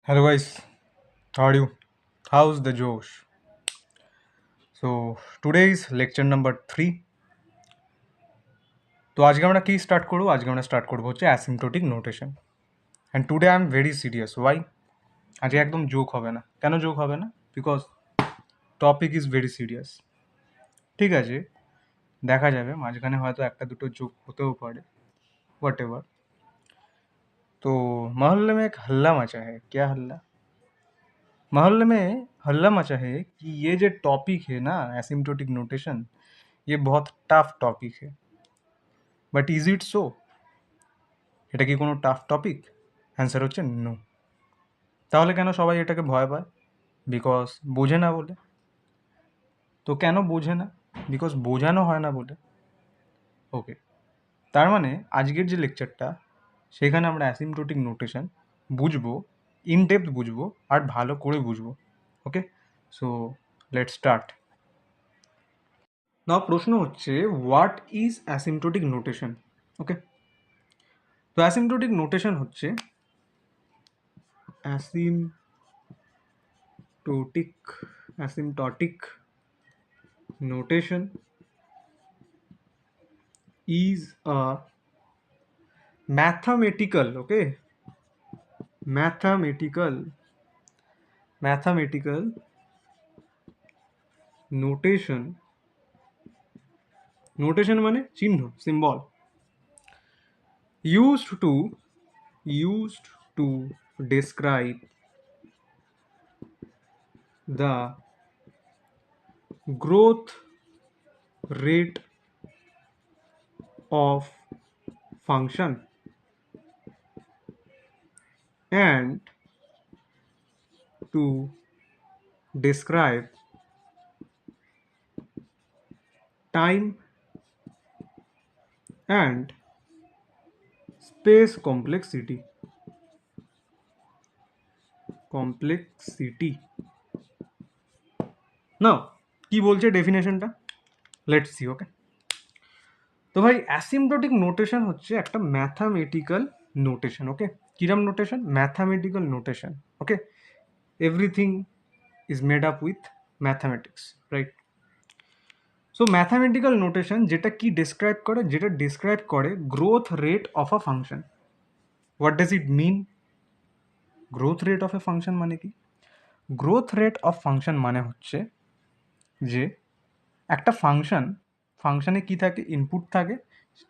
Hello guys, how are you? How's the Josh? So today is lecture number 3. তো আজকে আমরা কি start করব? আজকে আমরা স্টার্ট করব হচ্ছে asymptotic notation. And today I am very serious. Why? আজকে একদম জোক হবে না। কেন জোক হবে না? Because topic is very serious. ঠিক আছে, দেখা যাবে মাঝখানে হয়তো একটা দুটো জোক হতেও পারে, হোয়াট এভার। तो मोहल्ले में एक हल्ला मचा है। क्या हल्ला? मोहल्ले में हल्ला मचा है कि ये जो टॉपिक है ना, एसिम्प्टोटिक नोटेशन, ये बहुत टफ टॉपिक है। But is it so? এটা কি কোনো টাফ টপিক? অ্যান্সার হচ্ছে নো। তাহলে কেন সবাই এটাকে ভয় পায়? বিকজ বোঝে না বলে। তো কেন বোঝে না? বিকজ বোঝানো হয় না বলে। ওকে, তার মানে আজকের যে লেকচারটা, সেখানে আমরা অ্যাসিম্পটোটিক নোটেশন বুঝবো, ইন ডেপথ বুঝবো, আর ভালো করে বুঝবো। ওকে, সো লেটস স্টার্ট। নাও প্রশ্ন হচ্ছে, হোয়াট ইজ অ্যাসিম্পটোটিক নোটেশন? ওকে, তো অ্যাসিম্পটোটিক নোটেশন হচ্ছে asymptotic notation is a mathematical notation মানে চিহ্ন, symbol, used to describe the growth rate of function and to describe time and space complexity. নাও কি বলছে ডেফিনেশনটা, let's see. ওকে, তো ভাই অ্যাসিম্পটোটিক নোটেশন হচ্ছে একটা ম্যাথামেটিক্যাল নোটেশন। ওকে, কিরম notation? Mathematical notation. Okay, everything is made up with mathematics, right? So mathematical notation যেটা কি describe করে? যেটা ডিসক্রাইব করে growth rate of a function. What does it mean? Growth rate of a function মানে কি? Growth rate of function মানে হচ্ছে যে একটা ফাংশনে কি থাকে? ইনপুট থাকে,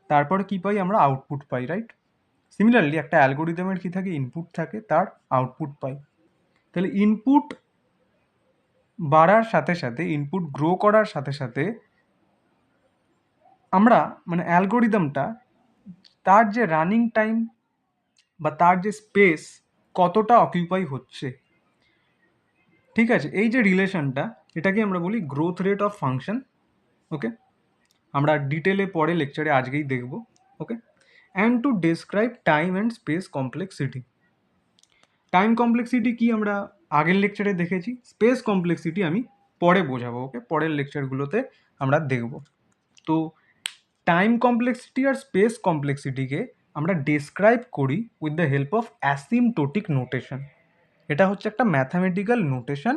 তারপরে কি পাই? আমরা আউটপুট পাই, রাইট? সিমিলারলি একটা অ্যালগোরিদমের কি থাকে? ইনপুট থাকে, তার আউটপুট পাই। তাহলে ইনপুট বাড়ার সাথে সাথে, ইনপুট গ্রো করার সাথে সাথে আমরা মানে অ্যালগোরিদমটা, তার যে রানিং টাইম বা তার যে স্পেস কতটা অকিউপাই হচ্ছে, ঠিক আছে, এই যে রিলেশনটা, এটাকে আমরা বলি growth rate of function. Okay, আমরা ডিটেলে পরে লেকচারে আজকেই দেখব। Okay, and to describe time and space complexity. Time complexity কি আমরা আগের লেকচারে দেখেছি, স্পেস কমপ্লেক্সিটি আমি পরে বোঝাবো। ওকে, পরের লেকচারগুলোতে আমরা দেখব। তো টাইম কমপ্লেক্সিটি আর স্পেস কমপ্লেক্সিটিকে আমরা ডেসক্রাইব করি with the help of asymptotic notation. এটা হচ্ছে একটা ম্যাথামেটিক্যাল নোটেশন।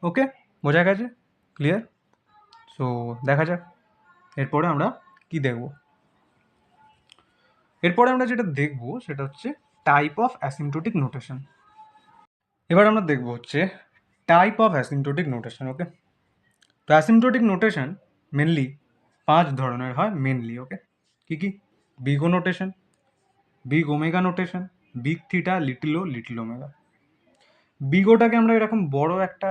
ওকে, বোঝা গেছে? ক্লিয়ার? সো দেখা যাক এরপরে আমরা কি দেখব। এরপরে আমরা যেটা দেখব সেটা হচ্ছে টাইপ অফ অ্যাসিম্পটোটিক নোটেশন। এবার আমরা দেখব হচ্ছে টাইপ অফ অ্যাসিম্পটোটিক নোটেশন। ওকে, তো অ্যাসিম্পটোটিক নোটেশন মেনলি 5 ধরনের হয় মেনলি। ওকে, কি কি? Big O notation, big omega notation, big theta, little O, little omega. Big ওটাকে আমরা এরকম বড় একটা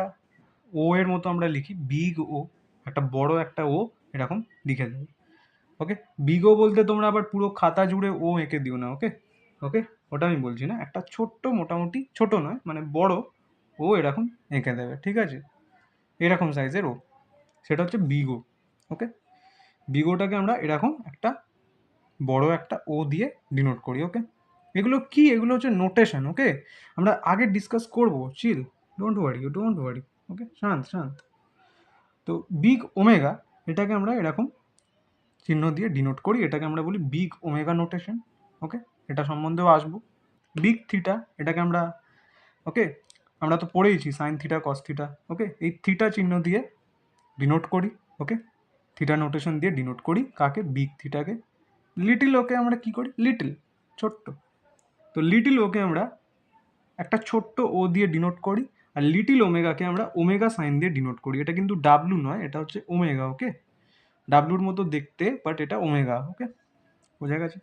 ও এর মতো আমরা লিখি, বিগ ও, একটা বড় একটা ও এরকম লিখে দেবো। ওকে, বিগ ও বলতে তোমরা আবার পুরো খাতা জুড়ে ও এঁকে দিও না। ওকে, ওকে, ওটা আমি বলছি না, একটা ছোট্ট, মোটামুটি ছোট নয় মানে বড় ও এরকম এঁকে দেবে, ঠিক আছে? এরকম সাইজের ও, সেটা হচ্ছে বিগ ও। ওকে, বিগ ওটাকে আমরা এরকম একটা বড় একটা ও দিয়ে ডিনোট করি। ওকে, এগুলো কি? এগুলো হচ্ছে নোটেশন। ওকে, আমরা আগে ডিসকাস করব, চিল, ডোন্ট ওয়ারি। ওকে, শান্ত শান্ত। তো বিগ ওমেগা, এটাকে আমরা এরকম চিহ্ন দিয়ে ডিনোট করি, এটাকে আমরা বলি বিগ ওমেগা নোটেশন। ওকে, এটা সম্বন্ধেও আসবো। বিগ থিটা, এটাকে আমরা ওকে, আমরা তো পড়েইছি সাইন থিটা কস থিটা। ওকে, এই থিটা চিহ্ন দিয়ে ডিনোট করি। ওকে, থিটা নোটেশন দিয়ে ডিনোট করি কাকে? বিগ থিটাকে। লিটিল ওকে আমরা কি করি? লিটিল, ছোট্ট। তো লিটিল ওকে আমরা একটা ছোট্ট ও দিয়ে ডিনোট করি, আর লিটিল ওমেগাকে আমরা ওমেগা সাইন দিয়ে ডিনোট করি। এটা কিন্তু ডাব্লু নয়, এটা হচ্ছে ওমেগা। ওকে, ডাব্লুর মতো দেখতে, বাট এটা ওমেগা। ওকে, বোঝা গেছে?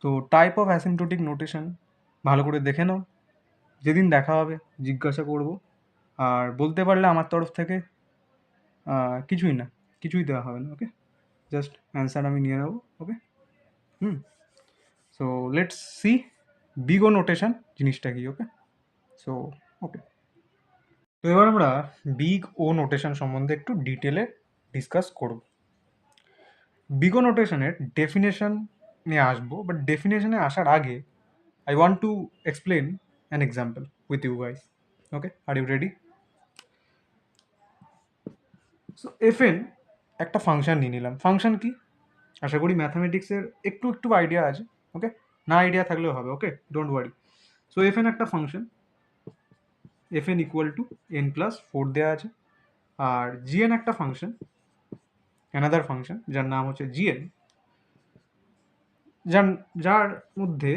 তো টাইপ অফ অ্যাসিম্পটোটিক নোটেশন ভালো করে দেখে নাও, যেদিন দেখা হবে জিজ্ঞাসা করব। আর বলতে পারলে আমার তরফ থেকে কিছুই না, কিছুই দেওয়া হবে না। ওকে, জাস্ট অ্যান্সার আমি নিয়ে নেবো। ওকে, সো লেটস সি বিগো নোটেশন জিনিসটা কি। ওকে, সো ওকে, তো এবার আমরা বিগ ও নোটেশন সম্বন্ধে একটু ডিটেলে ডিসকাস করব। বিগো নোটেশনের ডেফিনেশন নিয়ে আসবো, বাট ডেফিনেশনে আসার আগে I want to explain an example with you guys. Okay, are you ready? So fn একটা ফাংশন নিয়ে নিলাম। ফাংশন কি? আশা করি ম্যাথামেটিক্সের একটু একটু আইডিয়া আছে। ওকে, না আইডিয়া থাকলেও হবে। ওকে, ডোন্ট ওয়ারি। সো fn একটা function, fn equal to n+4 দেওয়া আছে। আর gn একটা ফাংশন, অ্যানাদার ফাংশন যার নাম হচ্ছে gn, যার মধ্যে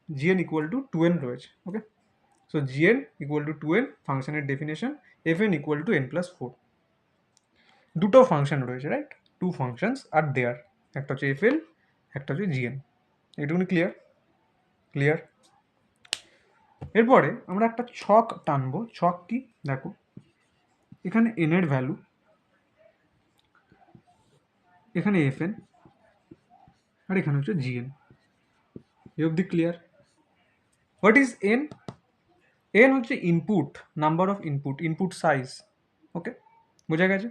gn ইকুয়াল টু 2n রয়েছে। Okay, so gn equal to 2n, ফাংশনের definition fn equal to n+4। দুটো ফাংশন রয়েছে, রাইট? টু ফাংশনস আর দেয়ার, একটা হচ্ছে fn, একটা হচ্ছে gn। এটুকুনি ক্লিয়ার? ক্লিয়ার। এরপরে আমরা একটা ছক টানবো। ছক কি? দেখো, এখানে n এর ভ্যালু, এখানে fn, আর এখানে হচ্ছে gn। এই অবধি clear? What is n? n হচ্ছে input, number of input, input size. Okay, বোঝা গেছে?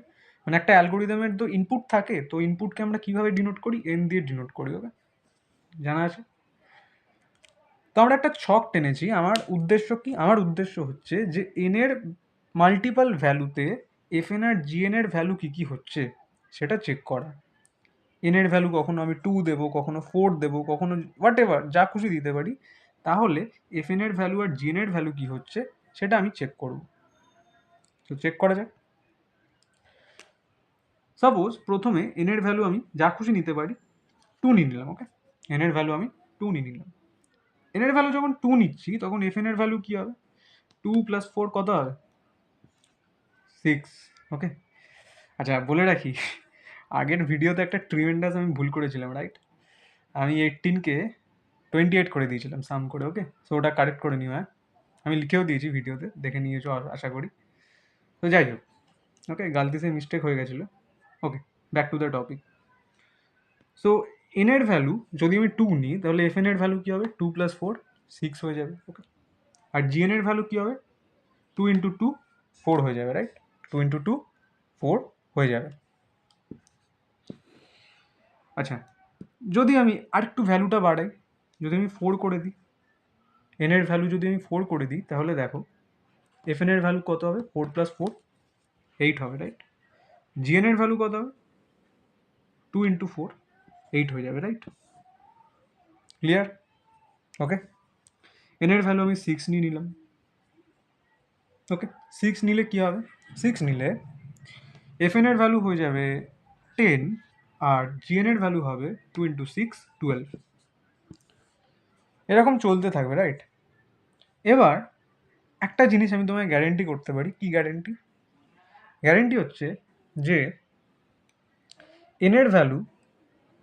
মানে একটা অ্যালগোরিদমের তো ইনপুট থাকে, তো ইনপুটকে আমরা কিভাবে ডিনোট করি? n দিয়ে ডিনোট করি। ওকে, জানা আছে? তো আমরা একটা ছক টেনেছি। আমার উদ্দেশ্য কি? আমার উদ্দেশ্য হচ্ছে যে n এর মাল্টিপাল ভ্যালুতে fn আর gn এর ভ্যালু কী কী হচ্ছে সেটা চেক করা। n এর ভ্যালু কখনো আমি 2 দেবো, কখনো 4 দেবো, কখনো হোয়াট এভার যা খুশি দিতে পারি। তাহলে fn এর ভ্যালু আর gn এর ভ্যালু কী হচ্ছে সেটা আমি চেক করব। তো চেক করা যাক। সাপোজ প্রথমে n এর ভ্যালু আমি যা খুশি নিতে পারি, 2 নিয়ে নিলাম। ওকে, n এর ভ্যালু আমি 2 নিয়ে নিলাম। n এর ভ্যালু যখন 2 নিচ্ছি তখন fn এর ভ্যালু কী হবে? 2 + 4 কত হবে? 6। ওকে, আচ্ছা বলে রাখি, আগের ভিডিওতে একটা ট্রিমেন্ডাস আমি ভুল করেছিলাম, রাইট? আমি 18কে 28 করে দিয়েছিলাম সাম করে। ওকে, সো ওটা কারেক্ট করে নিও। হ্যাঁ, আমি লিখেও দিয়েছি ভিডিওতে, দেখে নিয়েছো আশা করি। তো যাই হোক, ওকে, গালতি সে মিস্টেক হয়ে গেছিলো। Okay, back to the topic. So n এর ভ্যালু যদি আমি 2 নিই তাহলে এফ এন এর ভ্যালু কী হবে? 2 + 4 6 হয়ে যাবে। ওকে, আর জিএন এর ভ্যালু কী হবে? 2 × 2 4 হয়ে যাবে, রাইট? 2 × 2 4 হয়ে যাবে। আচ্ছা, যদি আমি আরেকটু ভ্যালুটা বাড়াই, যদি আমি 4 করে দিই, এন এর ভ্যালু যদি আমি 4 করে দিই, তাহলে দেখো এফ এন এর ভ্যালু কত হবে? 4 + 4 8 হবে, রাইট? জিএন এর ভ্যালু কত হবে? 2 × 4 8 হয়ে যাবে, রাইট? ক্লিয়ার? ওকে, এন এর ভ্যালু আমি 6 নিয়ে নিলাম। ওকে, 6 নিলে কী হবে? 6 নিলে এফ এন এর ভ্যালু হয়ে যাবে 10, আর জিএন এর ভ্যালু হবে 2 × 6 12। এরকম চলতে থাকবে, রাইট? এবার একটা জিনিস আমি তোমায় গ্যারেন্টি করতে পারি। কি গ্যারেন্টি? গ্যারেন্টি হচ্ছে যে এন এর ভ্যালু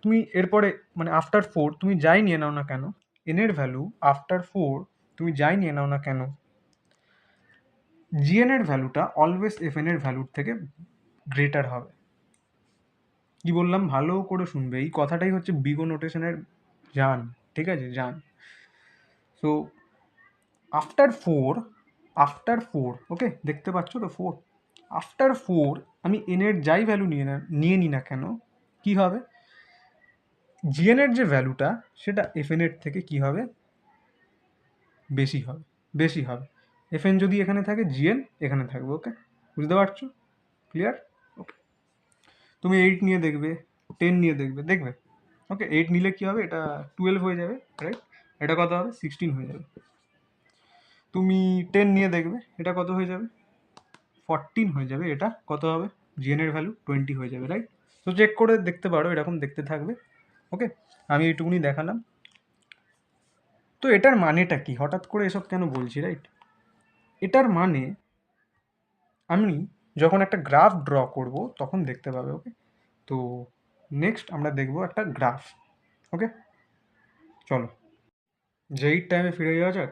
তুমি এরপরে মানে আফটার 4 তুমি যাই নিয়ে নাও না কেন, এন এর ভ্যালু আফটার 4 তুমি যাই নিয়ে নাও না কেন, জিএন এর ভ্যালুটা অলওয়েজ এফ এন এর ভ্যালুর থেকে গ্রেটার হবে। কি বললাম ভালো করে শুনবে, এই কথাটাই হচ্ছে বিগো নোটেশনের জান। ঠিক আছে, জান। সো আফটার ফোর ওকে, দেখতে পাচ্ছ তো 4, আফটার 4 আমি এন এর যাই ভ্যালু নিয়ে নিই না কেন, কি হবে? জিএন এর যে ভ্যালুটা সেটা এফ এন এর থেকে কি হবে? বেশি হবে, বেশি হবে। এফ এন যদি এখানে থাকে, জিএন এখানে থাকবে। ওকে, বুঝতে পারছো? ক্লিয়ার? ওকে, তুমি 8 নিয়ে দেখবে, 10 নিয়ে দেখবে, দেখবে। ওকে, 8 নিলে কি হবে? এটা 12 হয়ে যাবে, রাইট? এটা কত হবে? 16 হয়ে যাবে। তুমি 10 নিয়ে দেখবে এটা কত হয়ে যাবে, 14 হয়ে যাবে। এটা কত হবে, জিএন এর ভ্যালু 20 হয়ে যাবে, রাইট? তো চেক করে দেখতে পারো, এরকম দেখতে থাকবে। ওকে, আমি এইটুকুনি দেখালাম। তো এটার মানেটা কি, হঠাৎ করে এসব কেন বলছি, রাইট? এটার মানে আমি যখন একটা গ্রাফ ড্র করব তখন দেখতে পাবে। ওকে, তো নেক্সট আমরা দেখব একটা গ্রাফ। ওকে, চলো যেই টাইমে ফিরে যাওয়া যাক।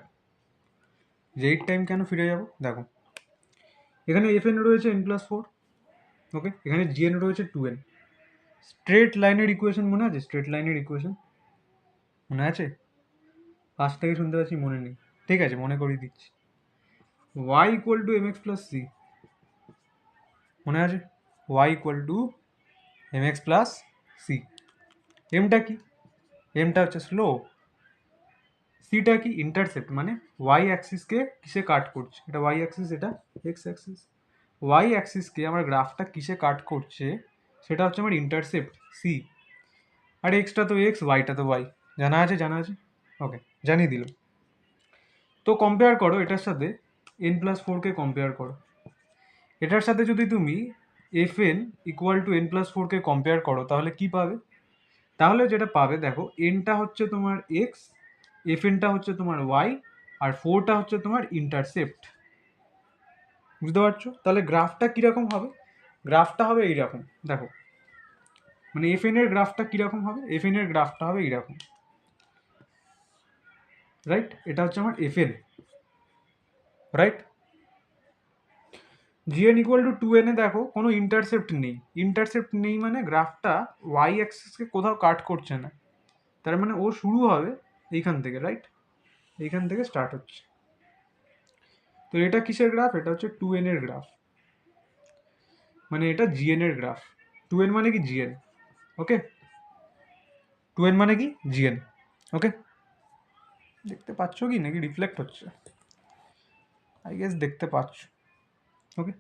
যেই টাইম কেন ফিরে যাব, দেখো এখানে এফ এন রয়েছে n+4। ওকে, এখানে জিএন রয়েছে 2n। স্ট্রেট লাইনের ইকুয়েশন মনে আছে? স্ট্রেট লাইনের ইকুয়েশন মনে আছে? পাশ থেকে শুনতে পাচ্ছি মনে নেই, ঠিক আছে মনে করিয়ে দিচ্ছি। y equal to mx plus c, মনে আছে? y equal to mx plus c. এমটা কি? এমটা হচ্ছে স্লো, সিটা কি ইন্টারসেপ্ট, মানে ওয়াই অ্যাক্সিসকে কিসে কাট করছে, এটা ওয়াই অ্যাক্সিস, এটা এক্স অ্যাক্সিস। ওয়াই অ্যাক্সিসকে আমার গ্রাফটা কিসে কাট করছে সেটা হচ্ছে আমার ইন্টারসেপ্ট সি। আর এক্সটা তো এক্স, ওয়াইটা তো ওয়াই, জানা আছে জানা আছে। ওকে, জানিয়ে দিল। তো কম্পেয়ার করো এটার সাথে n+4কে কম্পেয়ার করো। এটার সাথে যদি তুমি এফ এন ইকুয়াল টু n+4কে কম্পেয়ার করো তাহলে কি পাবে? তাহলে যেটা পাবে দেখো, এনটা হচ্ছে তোমার এক্স, এফ এনটা হচ্ছে তোমার ওয়াই, আর 4টা হচ্ছে তোমার ইন্টারসেপ্ট। বুঝতে পারছো? তাহলে গ্রাফটা কীরকম হবে? গ্রাফটা হবে এইরকম, দেখো মানে এফ এন এর গ্রাফটা কীরকম হবে? এফ এন এর গ্রাফটা হবে এইরকম, রাইট? এটা হচ্ছে আমার F N, right? GN equal to 2n এ দেখো কোনো ইন্টারসেপ্ট নেই। ইন্টারসেপ্ট নেই মানে গ্রাফটা ওয়াই অ্যাক্সিসকে কোথাও কাট করছে না, তার মানে ও শুরু হবে এইখান থেকে, রাইট? এইখান থেকে স্টার্ট হচ্ছে। তো এটা কিসের গ্রাফ? এটা হচ্ছে 2n এর গ্রাফ, মানে এটা জিএন এর গ্রাফ। 2n মানে কি জিএন, ওকে? 2n মানে কি জিএন, ওকে? দেখতে পাচ্ছ কি নাকি রিফ্লেক্ট হচ্ছে? আই গেস দেখতে পাচ্ছ। ওকে,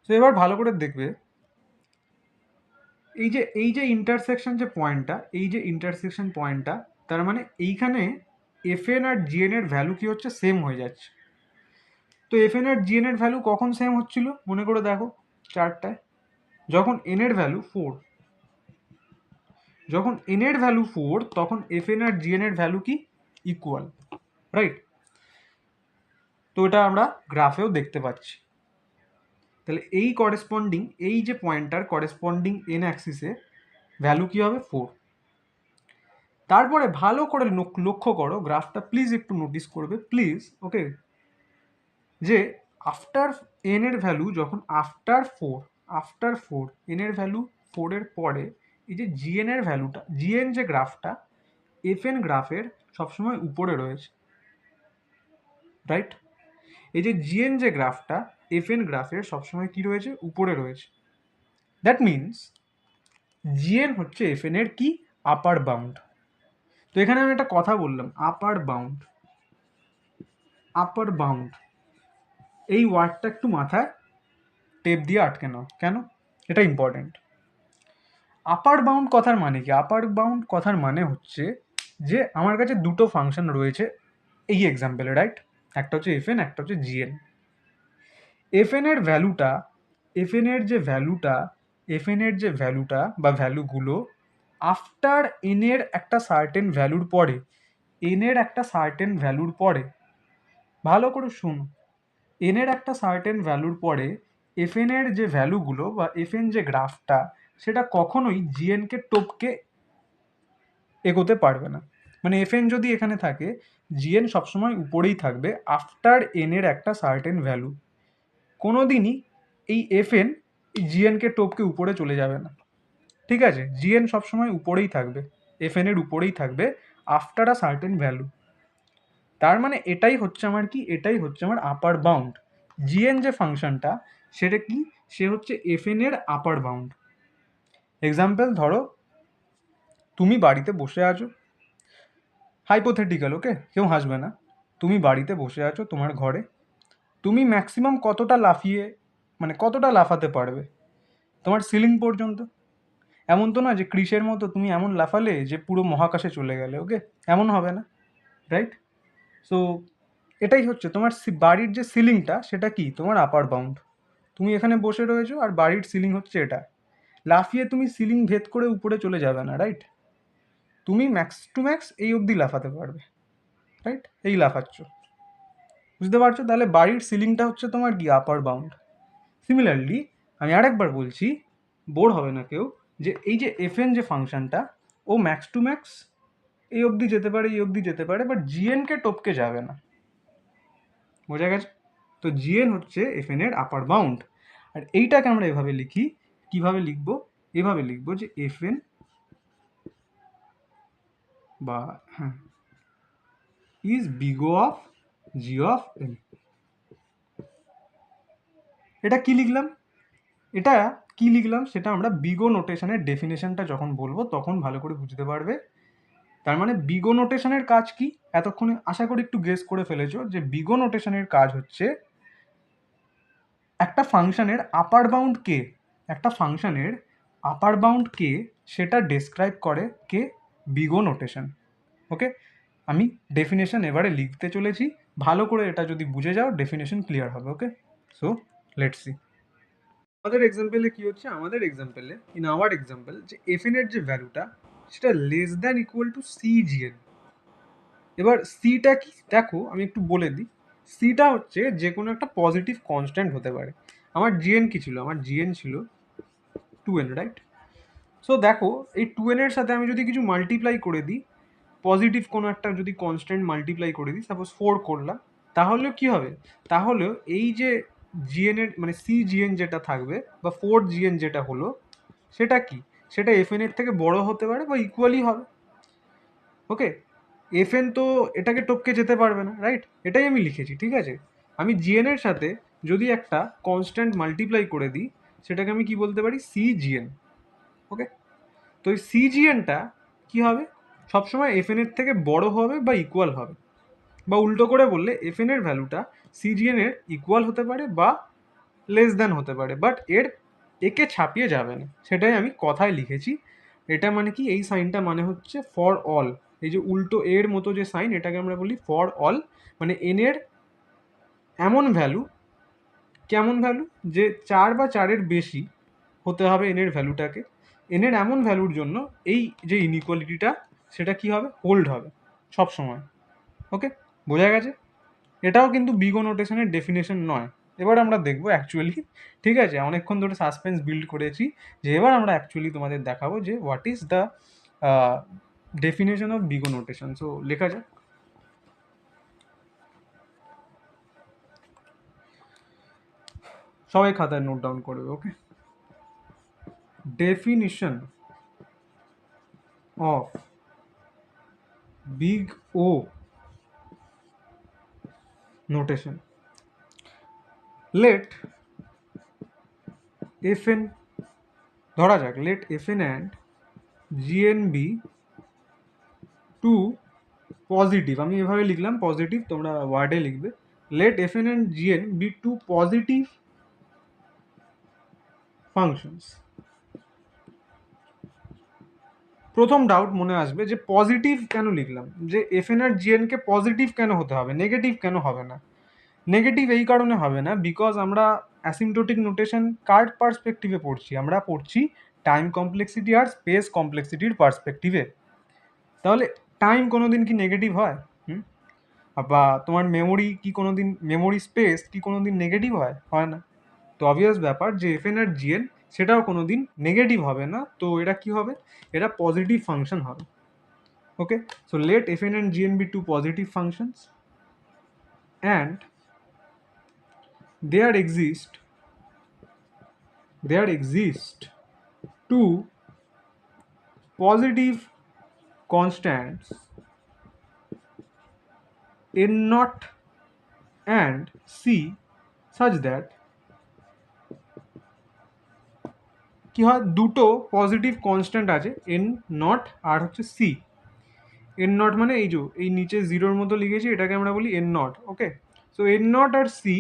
তো এবার ভালো করে দেখবে, এই যে ইন্টারসেকশন যে পয়েন্টটা, এই যে ইন্টারসেকশন পয়েন্টটা, তার মানে এইখানে এফ এন আর জিএন এর ভ্যালু কি হচ্ছে, সেম হয়ে যাচ্ছে। তো এফ এন আর জিএন এর ভ্যালু কখন সেম হচ্ছিল মনে করে দেখো চারটায়, যখন এন এর ভ্যালু 4, যখন এন এর ভ্যালু 4 তখন এফ এন আর জিএন এর ভ্যালু কি ইকুয়াল, রাইট? তো এটা আমরা গ্রাফেও দেখতে পাচ্ছি। তাহলে এই করেসপন্ডিং, এই যে পয়েন্টটার করেসপন্ডিং এন অ্যাক্সিসে ভ্যালু কি হবে 4। তারপরে ভালো করে লক্ষ্য করো গ্রাফটা, প্লিজ একটু নোটিস করবে প্লিজ। ওকে, যে আফটার এন এর ভ্যালু যখন আফটার ফোর এন এর ভ্যালু 4 এর পরে এই যে জিএন এর ভ্যালুটা, জিএন যে গ্রাফটা এফ এন গ্রাফের সবসময় উপরে রয়েছে, রাইট? এই যে জিএন যে গ্রাফটা এফ এন গ্রাফের সবসময় কি রয়েছে, উপরে রয়েছে। দ্যাট মিনস জিএন হচ্ছে এফ এন এর কি আপার বাউন্ড। তো এখানে আমি একটা কথা বললাম, আপার বাউন্ড, আপার বাউন্ড, এই ওয়ার্ডটা একটু মাথায় টেপ দিয়ে আটকে নাও। কেন? এটা ইম্পর্টেন্ট। আপার বাউন্ড কথার মানে কি? আপার বাউন্ড কথার মানে হচ্ছে যে আমার কাছে দুটো ফাংশন রয়েছে এই এক্সাম্পলে, রাইট? একটা হচ্ছে এফ এন, একটা হচ্ছে জিএন। এফ এন এর ভ্যালুটা, এফ এন এর যে ভ্যালুটা, এফ এন এর যে ভ্যালুটা বা ভ্যালুগুলো আফটার এন এর একটা সার্টেন ভ্যালুর পরে, এন এর একটা সার্টেন ভ্যালুর পরে, ভালো করে শুনো, এন এর একটা সার্টেন ভ্যালুর পরে এফ এন এর যে ভ্যালুগুলো বা এফ এন যে গ্রাফটা সেটা কখনোই জিএনকে টপকে এগোতে পারবে না। মানে এফ এন যদি এখানে থাকে জিএন সবসময় উপরেই থাকবে আফটার এন এর একটা সার্টেন ভ্যালু। কোনো দিনই এই এফ এন জিএনকে টপকে উপরে চলে যাবে না, ঠিক আছে? জিএন সবসময় উপরেই থাকবে, এফ এন এর উপরেই থাকবে আফটার আ সার্টেন ভ্যালু। তার মানে এটাই হচ্ছে আমার কি, এটাই হচ্ছে আমার আপার বাউন্ড। জিএন যে ফাংশনটা সেটা কি, সে হচ্ছে এফ এন এর আপার বাউন্ড। এক্সাম্পল ধরো তুমি বাড়িতে বসে আছো, হাইপোথেটিক্যাল, ওকে, কেউ হাসবে না। তুমি বাড়িতে বসে আছো তোমার ঘরে, তুমি ম্যাক্সিমাম কতটা লাফিয়ে, মানে কতটা লাফাতে পারবে? তোমার সিলিং পর্যন্ত। এমন তো না যে ক্রিসের মতো তুমি এমন লাফালে যে পুরো মহাকাশে চলে গেলে, ওকে, এমন হবে না, রাইট? সো এটাই হচ্ছে তোমার বাড়ির যে সিলিংটা সেটা কি তোমার আপার বাউন্ড। তুমি এখানে বসে রয়েছো আর বাড়ির সিলিং হচ্ছে এটা, লাফিয়ে তুমি সিলিং ভেদ করে উপরে চলে যাবে না, রাইট? তুমি ম্যাক্স টু ম্যাক্স এই অবধি লাফাতে পারবে, রাইট? এই লাফাচ্ছ, বুঝতে পারছো? তাহলে বাড়ির সিলিংটা হচ্ছে তোমার কি আপার বাউন্ড। সিমিলারলি আমি আরেকবার বলছি, বোর হবে না কেউ, যে এই যে এফএন যে ফাংশনটা, ও ম্যাক্স টু ম্যাক্স এই অবধি যেতে পারে, এই অবধি যেতে পারে, বাট জিএনকে টপকে যাবে না, বোঝা গেছে? তো জিএন হচ্ছে এফএন এর আপার বাউন্ড। আর এইটাকে আমরা এভাবে লিখি, কিভাবে লিখবো? এভাবে লিখবো যে এফএন বা হ্যাঁ is big O of g of n. এটা কি লিখলাম? এটা কি লিখলাম সেটা আমরা বিগো নোটেশনের ডেফিনেশনটা যখন বলবো তখন ভালো করে বুঝতে পারবে। তার মানে বিগো নোটেশনের কাজ কি? এতক্ষণে আশা করি একটু গেস করে ফেলেছো যে বিগো নোটেশনের কাজ হচ্ছে একটা ফাংশনের আপার বাউন্ড কে, একটা ফাংশনের আপার বাউন্ড কে সেটা ডেসক্রাইব করে কে? বিগো নোটেশন। ওকে, আমি ডেফিনেশন এবারে লিখতে চলেছি, ভালো করে এটা যদি বুঝে যাও ডেফিনেশন ক্লিয়ার হবে। Okay, so let's see. আমাদের এক্সাম্পলে কি হচ্ছে? আমাদের এক্সাম্পলে ইন আওয়ার এক্সাম্পল যে এফএন এর যে ভ্যালুটা সেটা লেস দ্যান ইকুয়াল টু সিজিএন। এবার সিটা কি দেখো, আমি একটু বলে দিই। সিটা হচ্ছে যে কোনো একটা পজিটিভ কনস্ট্যান্ট হতে পারে। আমার জিএন কি ছিল? আমার জিএন ছিল 2n, রাইট? সো দেখো এই 2n এর সাথে আমি যদি কিছু মাল্টিপ্লাই করে দিই, পজিটিভ কোনো একটা যদি কনস্ট্যান্ট মাল্টিপ্লাই করে দিই, সাপোজ 4 করলাম, তাহলেও কি হবে? তাহলেও এই যে জিএন এর মানে সি জিএন যেটা থাকবে বা 4 জিএন যেটা হলো সেটা কি? সেটা এফএন এর থেকে বড় হতে পারে বা ইকুয়ালি হবে। ওকে, এফএন তো এটাকে টপকে যেতে পারবে না, রাইট? এটাই আমি লিখেছি, ঠিক আছে? আমি জিএন এর সাথে যদি একটা কনস্ট্যান্ট মাল্টিপ্লাই করে দিই, সেটাকে আমি কি বলতে পারি? C GN. ওকে, তো এই সি জিএনটা কি হবে? সবসময় এফএন এর থেকে বড় হবে বা ইকুয়াল হবে, বা উল্টো করে বললে এফএন এর ভ্যালুটা সিজিএন এর ইকুয়াল হতে পারে বা লেস দ্যান হতে পারে, বাট একে ছাপিয়ে যাবে না, সেটাই আমি কথায় লিখেছি। এটা মানে কি? এই সাইনটা মানে হচ্ছে ফর অল। এই যে উল্টো এর মতো যে সাইন, এটাকে আমরা বলি ফর অল। মানে এন এর এমন ভ্যালু, কেমন ভ্যালু? যে 4 বা 4-এর বেশি হতে হবে এন এর ভ্যালুটাকে। এন এর এমন ভ্যালুর জন্য এই যে ইনইকুয়ালিটিটা সেটা কি হবে? হোল্ড হবে সব সময়। ওকে, বোঝা গেছে? এটাও কিন্তু বিগো নোটেশনের ডেফিনেশন নয়। এবার আমরা দেখবো অ্যাকচুয়ালি, ঠিক আছে? অনেকক্ষণ ধরে সাসপেন্স বিল্ড করেছি, যে এবার আমরা অ্যাকচুয়ালি তোমাদের দেখাবো যে what is the definition of big O notation. So লেখা যাক। সবাই খাতায় নোট ডাউন করবে। Okay, definition of big O notation. Let f n, ধরা যাক let f n and g n be two positive. আমি এভাবে লিখলাম পজিটিভ, তোমরা ওয়ার্ডে লিখবে। Let f n and g n be two positive functions. প্রথম ডাউট মনে আসবে যে পজিটিভ কেন লিখলাম, যে এফএন আর জিএনকে পজিটিভ কেন হতে হবে, নেগেটিভ কেন হবে না? নেগেটিভ এই কারণে হবে না, বিকজ আমরা অ্যাসিম্পটোটিক নোটেশন কার পার্সপেক্টিভে পড়ছি? আমরা পড়ছি টাইম কমপ্লেক্সিটি আর স্পেস কমপ্লেক্সিটির পার্সপেক্টিভে। তাহলে টাইম কোনোদিন কি নেগেটিভ হয়? বা তোমার মেমোরি কি কোনোদিন, মেমোরি স্পেস কি কোনোদিন নেগেটিভ হয়? হয় না। তো অবভিয়াস ব্যাপার যে এফএন আর জিএন সেটাও কোনোদিন নেগেটিভ হবে না। তো এরা কি হবে? এরা পজিটিভ ফাংশন হবে। Okay, so let f n and gn be two positive functions and there exist two positive constants n naught and c such that কি হয়? দুটো পজিটিভ কনস্ট্যান্ট আছে, এন নট আর হচ্ছে সি। এন নট মানে এই যে এই নিচে জিরোর মতো লিখেছি, এটাকে আমরা বলি n naught. Okay, so n naught আর সি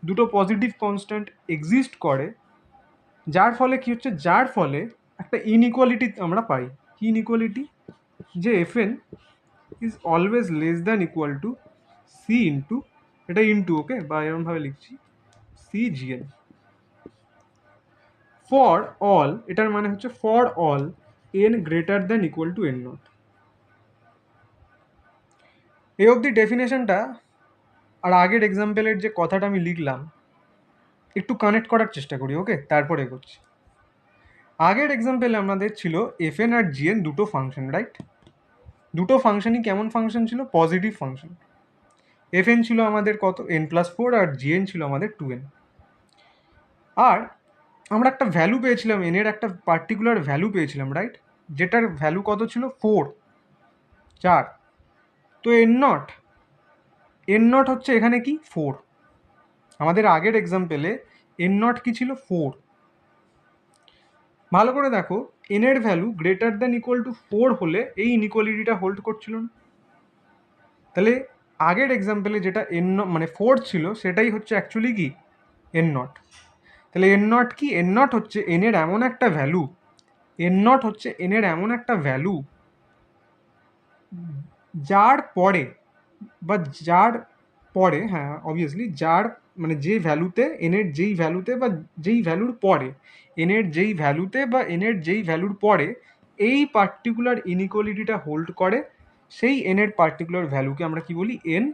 দুটো পজিটিভ কনস্ট্যান্ট এক্সিস্ট করে, যার ফলে কি হচ্ছে? যার ফলে একটা ইনইকুয়ালিটি আমরা পাই। কি ইনইকুয়ালিটি? যে f n is always less than equal to c into, এটা ইন্টু ওকে, বা এরকমভাবে লিখছি সি জিএন ফর অল, এটার মানে হচ্ছে for all N greater than equal two N not. এই অবধি ডেফিনেশনটা আর আগের এক্সাম্পলের যে কথাটা আমি লিখলাম একটু কানেক্ট করার চেষ্টা করি, ওকে, তারপরে এগোচ্ছি। আগের এক্সাম্পলে আমাদের ছিল এফ এন আর জিএন দুটো ফাংশন, রাইট? দুটো ফাংশনই কেমন ফাংশন ছিল? Positive function. এফ এন ছিল আমাদের কত? n+4, আর জিএন ছিল আমাদের 2n। আর আমরা একটা ভ্যালু পেয়েছিলাম, এন এর একটা পার্টিকুলার ভ্যালু পেয়েছিলাম, রাইট? যেটার ভ্যালু কত ছিল? 4। তো এন নট হচ্ছে এখানে কি? 4। আমাদের আগের এক্সাম্পলে এন নট কি ছিল? 4। ভালো করে দেখো, এন এর value greater than equal to 4 হলে এই ইনইকুয়ালিটিটা হোল্ড করছিল না। তাহলে আগের এক্সাম্পলে যেটা এন মানে 4 ছিল সেটাই হচ্ছে অ্যাকচুয়ালি কি? N not. তাহলে এন নট কি? এন নট হচ্ছে এন এর এমন একটা ভ্যালু, এন নট হচ্ছে এন এর এমন একটা ভ্যালু যার পরে বা যার পরে, হ্যাঁ অবভিয়াসলি যার মানে যে ভ্যালুতে এন এর যেই ভ্যালুতে বা যেই ভ্যালুর পরে এন এর যেই ভ্যালুতে বা এন এর যেই ভ্যালুর পরে এই পার্টিকুলার ইনইকুয়ালিটিটা হোল্ড করে, সেই এন এর পার্টিকুলার ভ্যালুকে আমরা কি বলি? N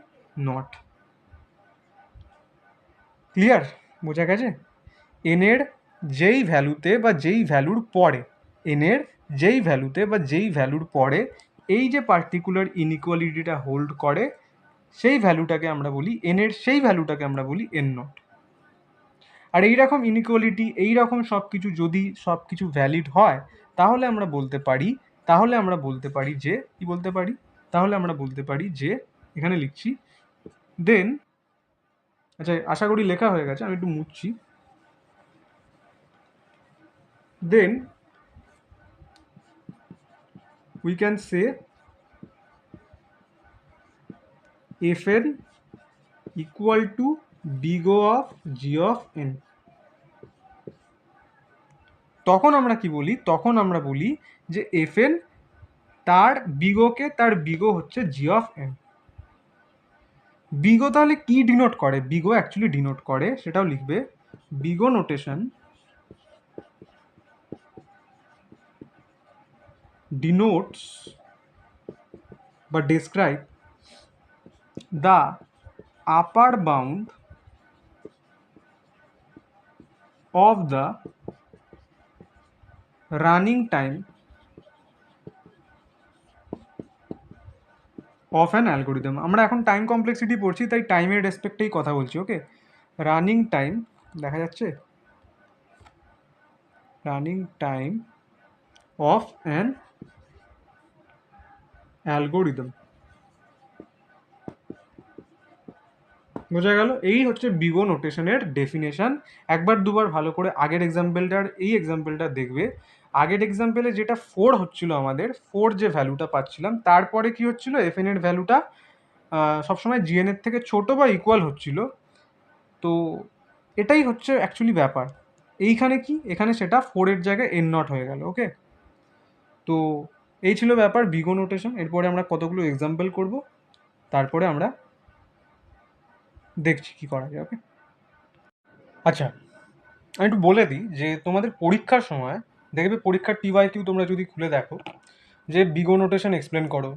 not. ক্লিয়ার? বোঝা গেছে? এন এর যেই ভ্যালুতে বা যেই ভ্যালুর পরে, এন এর যেই ভ্যালুতে বা যেই ভ্যালুর পরে এই যে পার্টিকুলার ইনইকুয়ালিটিটা হোল্ড করে সেই ভ্যালুটাকে আমরা বলি এন এর সেই ভ্যালুটাকে আমরা বলি এন নট। আর এইরকম ইনইকুয়ালিটি, এইরকম সব কিছু যদি সব কিছু ভ্যালিড হয় তাহলে আমরা বলতে পারি যে কি বলতে পারি? তাহলে আমরা বলতে পারি যে, এখানে লিখছি দেন, আচ্ছা আশা করি লেখা হয়ে গেছে, আমি একটু মুছছি। দেন we can say fn equal to big O of g of n। তখন আমরা কি বলি? তখন আমরা বলি যে fn তার বিগোকে, তার বিগো হচ্ছে g of n। বিগো তাহলে কি ডিনোট করে? বিগো অ্যাকচুয়ালি ডিনোট করে, সেটাও লিখবে, বিগো নোটেশন ডিনোটস বা describe the upper bound of the running time of an algorithm। আমরা এখন টাইম কমপ্লেক্সিটি পড়ছি তাই টাইমের রেসপেক্টেই কথা বলছি, ওকে? রানিং টাইম, দেখা যাচ্ছে, running time of an algorithm. বোঝা গেল? এই হচ্ছে বিগো নোটেশনের ডেফিনেশন। একবার দুবার ভালো করে আগের এক্সাম্পলটার এই এক্সাম্পলটা দেখবে। আগের এক্সাম্পলে যেটা 4 হচ্ছিল, আমাদের 4 যে ভ্যালুটা পাচ্ছিলাম, তারপরে কি হচ্ছিল? এফ এন এর ভ্যালুটা সবসময় জিএন এর থেকে ছোট বা ইকুয়াল হচ্ছিল। তো এটাই হচ্ছে অ্যাকচুয়ালি ব্যাপার। এইখানে কি? এখানে সেটা 4 এর জায়গায় এন নট হয়ে গেল, ওকে? তো এই ছিল ব্যাপার বিগো নোটেশন। এরপরে আমরা কতগুলো এক্সাম্পল করব, তারপরে আমরা দেখছি কি করা যায়, ওকে? আচ্ছা, আমি একটু বলে দিই যে তোমাদের পরীক্ষার সময় দেখবে, পরীক্ষার টিওয়াইকিউ তোমরা যদি খুলে দেখো যে বিগো নোটেশন এক্সপ্লেন করো,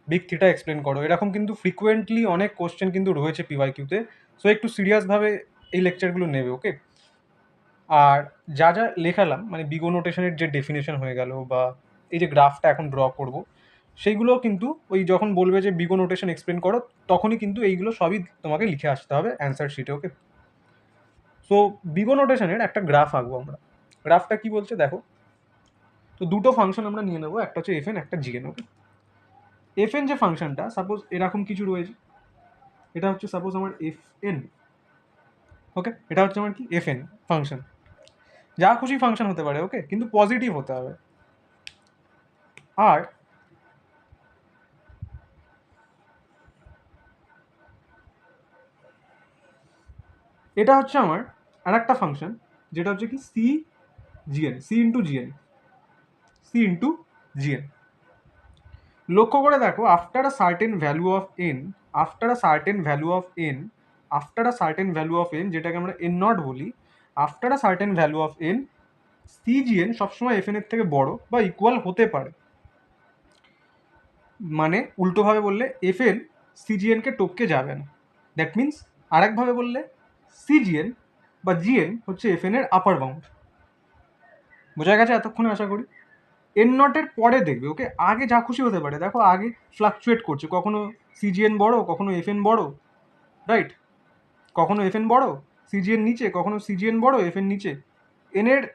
বিগ থিটা এক্সপ্লেন করো, এরকম কিন্তু ফ্রিকোয়েন্টলি অনেক কোশ্চেন কিন্তু রয়েছে পিওয়াইকিউতে। সো একটু সিরিয়াসভাবে এই লেকচারগুলো নেবে, ওকে? আর যা যা লেখালাম, মানে বিগো নোটেশনের যে ডেফিনেশন হয়ে গেল বা এই যে গ্রাফটা এখন ড্র করব, সেইগুলোও কিন্তু ওই যখন বলবে যে বিগো নোটেশন এক্সপ্লেন করো, তখনই কিন্তু এইগুলো সবই তোমাকে লিখে আসতে হবে অ্যান্সার শিটে, ওকে? সো বিগো নোটেশনের একটা গ্রাফ আঁকবো আমরা। গ্রাফটা কি বলছে দেখো। তো দুটো ফাংশন আমরা নিয়ে নেবো, একটা হচ্ছে এফ এন, একটা জিএন, ওকে? এফ এন যে ফাংশনটা, সাপোজ এরকম কিছু রয়েছে, এটা হচ্ছে সাপোজ আমার এফ এন, ওকে? এটা হচ্ছে আমার কি? F N function. যা খুশি ফাংশন হতে পারে, ওকে, কিন্তু পজিটিভ হতে হবে। আর এটা হচ্ছে আমার আর একটা ফাংশন, যেটা হচ্ছে কি? C g n, c into g n, c into g n. লক্ষ্য করে দেখো, after a certain value of n after a certain value of n, after a certain value of n, যেটাকে আমরা এন নট বলি, after a certain value of n c g n সবসময় f n এর থেকে বড় বা ইকুয়াল হতে পারে। মানে উল্টোভাবে বললে এফ এন সিজিএনকে টপকে যাবে না। দ্যাট মিনস আরেকভাবে বললে সিজিএন বা জিএন হচ্ছে এফ এন এর আপার বাউন্ড। বোঝা গেছে এতক্ষণে আশা করি? এন নটের পরে দেখবে, ওকে, আগে যা খুশি হতে পারে। দেখো আগে ফ্লাকচুয়েট করছে, কখনো সিজিএন বড়, কখনো এফ এন বড়, রাইট? কখনো এফ এন বড়, সিজিএন নিচে, কখনো সিজিএন বড়, এফ এন নিচে।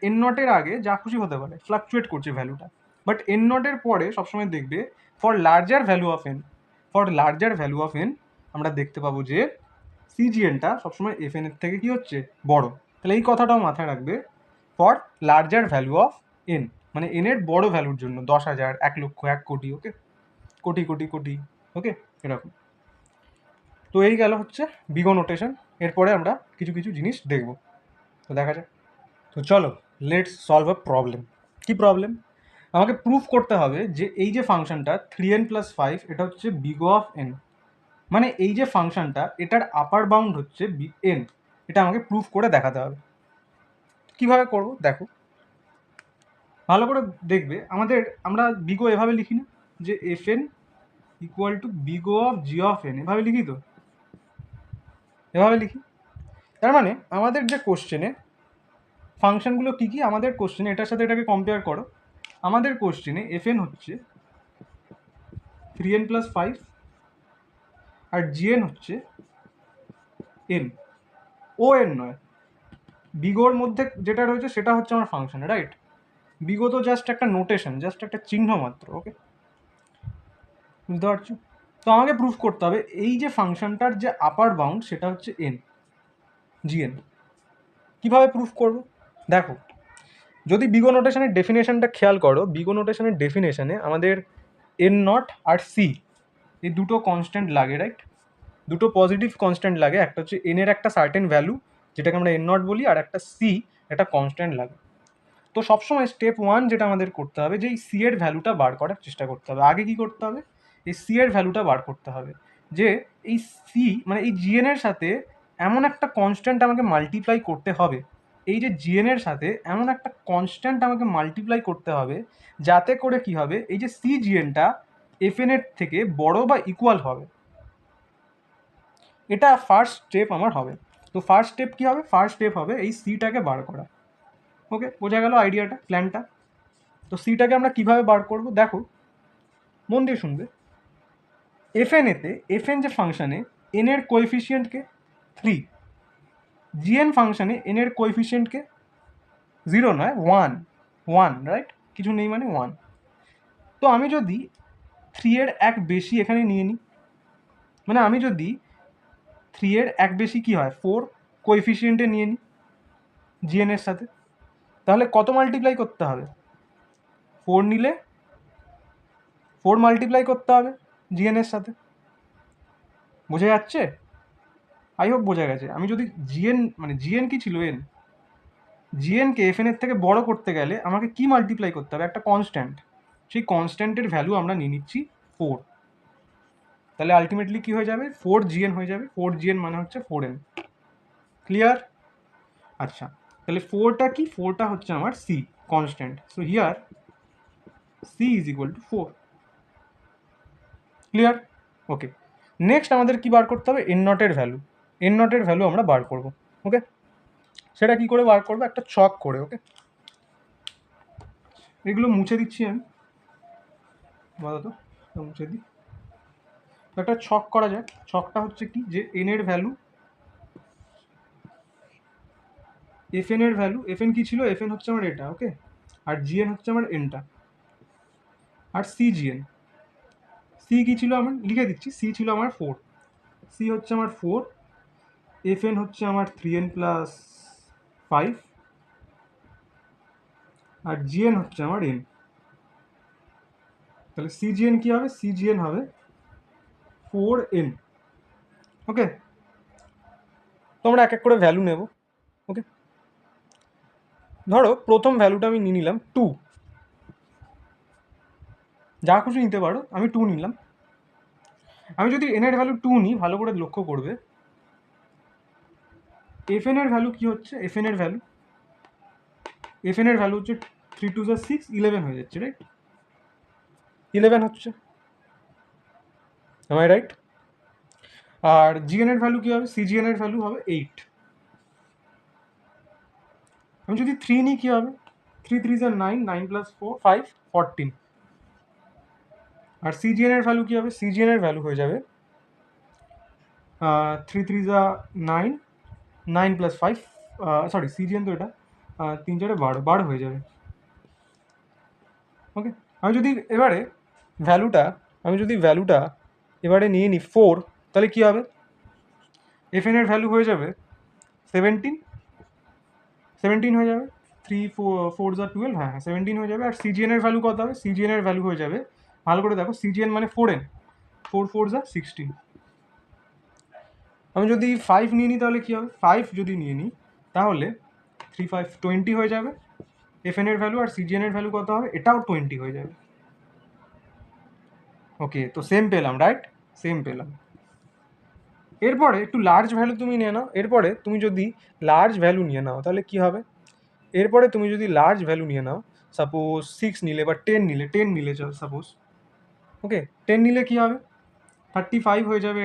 এন নটের আগে যা খুশি হতে পারে, ফ্লাকচুয়েট করছে ভ্যালুটা। বাট এন নটের পরে সবসময় দেখবে for larger value of N, for larger value of N আমরা দেখতে পাবো যে সিজিএনটা সবসময় এফ এন এর থেকে কি হচ্ছে, বড়। তাহলে এই কথাটাও মাথায় রাখবে, for larger value of N, মানে এন এর বড় ভ্যালুর জন্য, 10,000, 1,00,000, 1 কোটি, ওকে, কোটি কোটি কোটি, ওকে, এরকম। তো এই গেল হচ্ছে বিগো নোটেশন। এরপরে আমরা কিছু কিছু জিনিস দেখব, তো দেখা যাক। তো চলো, লেটস সলভ আ প্রবলেম। কি প্রবলেম? আমাকে প্রুফ করতে হবে যে এই যে ফাংশনটা 3n+5 এটা হচ্ছে বিগো অফ এন, মানে এই যে ফাংশনটা এটার আপার বাউন্ড হচ্ছে এন, এটা আমাকে প্রুফ করে দেখাতে হবে। কিভাবে করব দেখো, ভালো করে দেখবে। আমরা বিগো এভাবে লিখি না, যে f n equal to big O of g of n, এভাবে লিখি তো, এভাবে লিখি। তার মানে আমাদের যে কোশ্চেনে ফাংশনগুলো কী কী, আমাদের কোশ্চেনে এটার সাথে এটাকে কম্পেয়ার করো। আমাদের কোশ্চেনে এফ এন হচ্ছে 3n+5 আর জিএন হচ্ছে এন, ও এন নয়। বিগোর মধ্যে যেটা রয়েছে সেটা হচ্ছে আমার ফাংশন, রাইট? বিগো তো জাস্ট একটা নোটেশন, জাস্ট একটা চিহ্ন মাত্র, ওকে, বুঝতে পারছো? তো আমাকে প্রুফ করতে হবে এই যে ফাংশনটার যে আপার বাউন্ড সেটা হচ্ছে এন, জিএন। কীভাবে প্রুফ করব দেখো, যদি বিগো নোটেশনের ডেফিনেশনটা খেয়াল করো, বিগো নোটেশনের ডেফিনেশনে আমাদের এন নট আর সি এই দুটো কনস্ট্যান্ট লাগে, রাইট? দুটো পজিটিভ কনস্ট্যান্ট লাগে, একটা হচ্ছে এন এর একটা সার্টেন ভ্যালু যেটাকে আমরা এন নট বলি, আর একটা সি একটা কনস্ট্যান্ট লাগে। তো সবসময় স্টেপ 1 যেটা আমাদের করতে হবে, যে এই সি এর ভ্যালুটা বার করার চেষ্টা করতে হবে। আগে কি করতে হবে, এই সি এর ভ্যালুটা বার করতে হবে, যে এই সি মানে এই জিএন এর সাথে এমন একটা কনস্ট্যান্ট আমাকে মাল্টিপ্লাই করতে হবে, এই যে জিএন এর সাথে এমন একটা কনস্ট্যান্ট আমাকে মাল্টিপ্লাই করতে হবে যাতে করে কি হবে, এই যে সি জিএনটা এফ এন এর থেকে বড় বা ইকুয়াল হবে। এটা ফার্স্ট স্টেপ আমার হবে। তো ফার্স্ট স্টেপ কী হবে, ফার্স্ট স্টেপ হবে এই সিটাকে বার করা। ওকে, বোঝা গেল আইডিয়াটা, প্ল্যানটা? তো সিটাকে আমরা কিভাবে বার করব দেখো, মন দিয়ে শুনবে। এফ এন এতে, এফ এন যে ফাংশানে এন এর কোএফিসিয়েন্টকে 3, জিএন ফাংশানে এন এর কোএফিসিয়েন্টকে 0 নয় 1, 1, রাইট? কিছু নেই মানে 1। তো আমি যদি 3 এর এক বেশি এখানে নিয়ে নিই, মানে আমি যদি 3 এর এক বেশি কি হয় 4 কোএফিসিয়েন্টে নিয়ে নিই জিএন এর সাথে, তাহলে কত মাল্টিপ্লাই করতে হবে? 4 নিলে 4 মাল্টিপ্লাই করতে হবে জিএন এর সাথে। বোঝা যাচ্ছে? আই হোপ বোঝা গেছে। আমি যদি জিএন মানে জিএন কি ছিল, এন, জিএনকে এফ এন এর থেকে বড় করতে গেলে আমাকে কি মাল্টিপ্লাই করতে হবে? একটা কনস্ট্যান্ট। সেই কনস্ট্যান্টের ভ্যালু আমরা নিয়ে নিচ্ছি 4। তাহলে আলটিমেটলি কি হয়ে যাবে, 4 জিএন হয়ে যাবে। 4 জিএন মানে হচ্ছে 4n। ক্লিয়ার? আচ্ছা, তাহলে 4টা কি, 4টা হচ্ছে আমার c constant. So here c is equal to 4। Clear? Okay, next আমাদের কি বার করতে হবে, এন নটের ভ্যালু। এন নটের ভ্যালু আমরা বার করব, ওকে। সেটা কি করে বার করবো, একটা ছক করে, ওকে। এগুলো মুছে দিচ্ছি আমি, বলো তো, মুছে দিই। একটা ছক করা যায়। ছকটা হচ্ছে কি, যে এন এর ভ্যালু, এফ এন এর ভ্যালু, এফ এন কি ছিল, এফ এন হচ্ছে আমার এটা, ওকে, আর জিএন হচ্ছে আমার এনটা, আর সি জিএন। সি কি ছিল আমার, লিখে দিচ্ছি, সি ছিল আমার 4, সি হচ্ছে আমার 4, এফ এন হচ্ছে আমার 3n+5, আর জিএন হচ্ছে আমার এন। তাহলে সিজিএন কি হবে, সিজিএন হবে 4n, ওকে। তো আমরা এক এক করে ভ্যালু নেব, ওকে। ধরো প্রথম ভ্যালুটা আমি নিয়ে নিলাম 2, যা খুশি নিতে পারো, আমি 2 নিলাম। আমি যদি এন এর ভ্যালু 2 নিই, ভালো করে লক্ষ্য করবে এফ এন এর ভ্যালু কি হচ্ছে, এফ এন এর ভ্যালু হচ্ছে 3 2 6, 11 হয়ে যাচ্ছে, রাইট? 11 হচ্ছে, am I রাইট? আর জিএন এর ভ্যালু কি হবে, সিজিএন এর ভ্যালু হবে 8। আমি যদি 3 নিই কি হবে, 3 3 9, 9 প্লাস 4 5 14। আর সিজিএন এর ভ্যালু কি হবে, সিজিএন এর ভ্যালু হয়ে যাবে 3 3 9, 9 প্লাস 5, সরি সিজিএন তো এটা 3 4 12, 12 হয়ে যাবে। ওকে, আমি যদি ভ্যালুটা এবারে নিয়ে নিই 4, তাহলে কি হবে, এফ এন এর ভ্যালু হয়ে যাবে 17, 17 হয়ে যাবে, 3 4 12, হ্যাঁ 17 হয়ে যাবে। আর সিজিএন এর ভ্যালু কত হবে, সিজিএন এর ভ্যালু হয়ে যাবে, ভালো করে দেখো, সিজিএন মানে 4n, 4 4 16। আমি যদি 5 নিয়ে নিই তাহলে কি হবে, 5 যদি নিয়ে নিই তাহলে 3 5 20 হয়ে যাবে এফ এন এর ভ্যালু। আর সিজিএন এর ভ্যালু কত হবে, এটাও 20 হয়ে যাবে। ওকে, তো সেম পেলাম, রাইট? সেম পেলাম। এরপরে একটু লার্জ ভ্যালু তুমি নিয়ে নাও, এরপরে তুমি যদি লার্জ ভ্যালু নিয়ে নাও তাহলে কি হবে, এরপরে তুমি যদি লার্জ ভ্যালু নিয়ে নাও, সাপোজ 6 নিলে বা 10 নিলে, 10 নিলে চল সাপোজ, ওকে 10 নিলে কি হবে, 35 হয়ে যাবে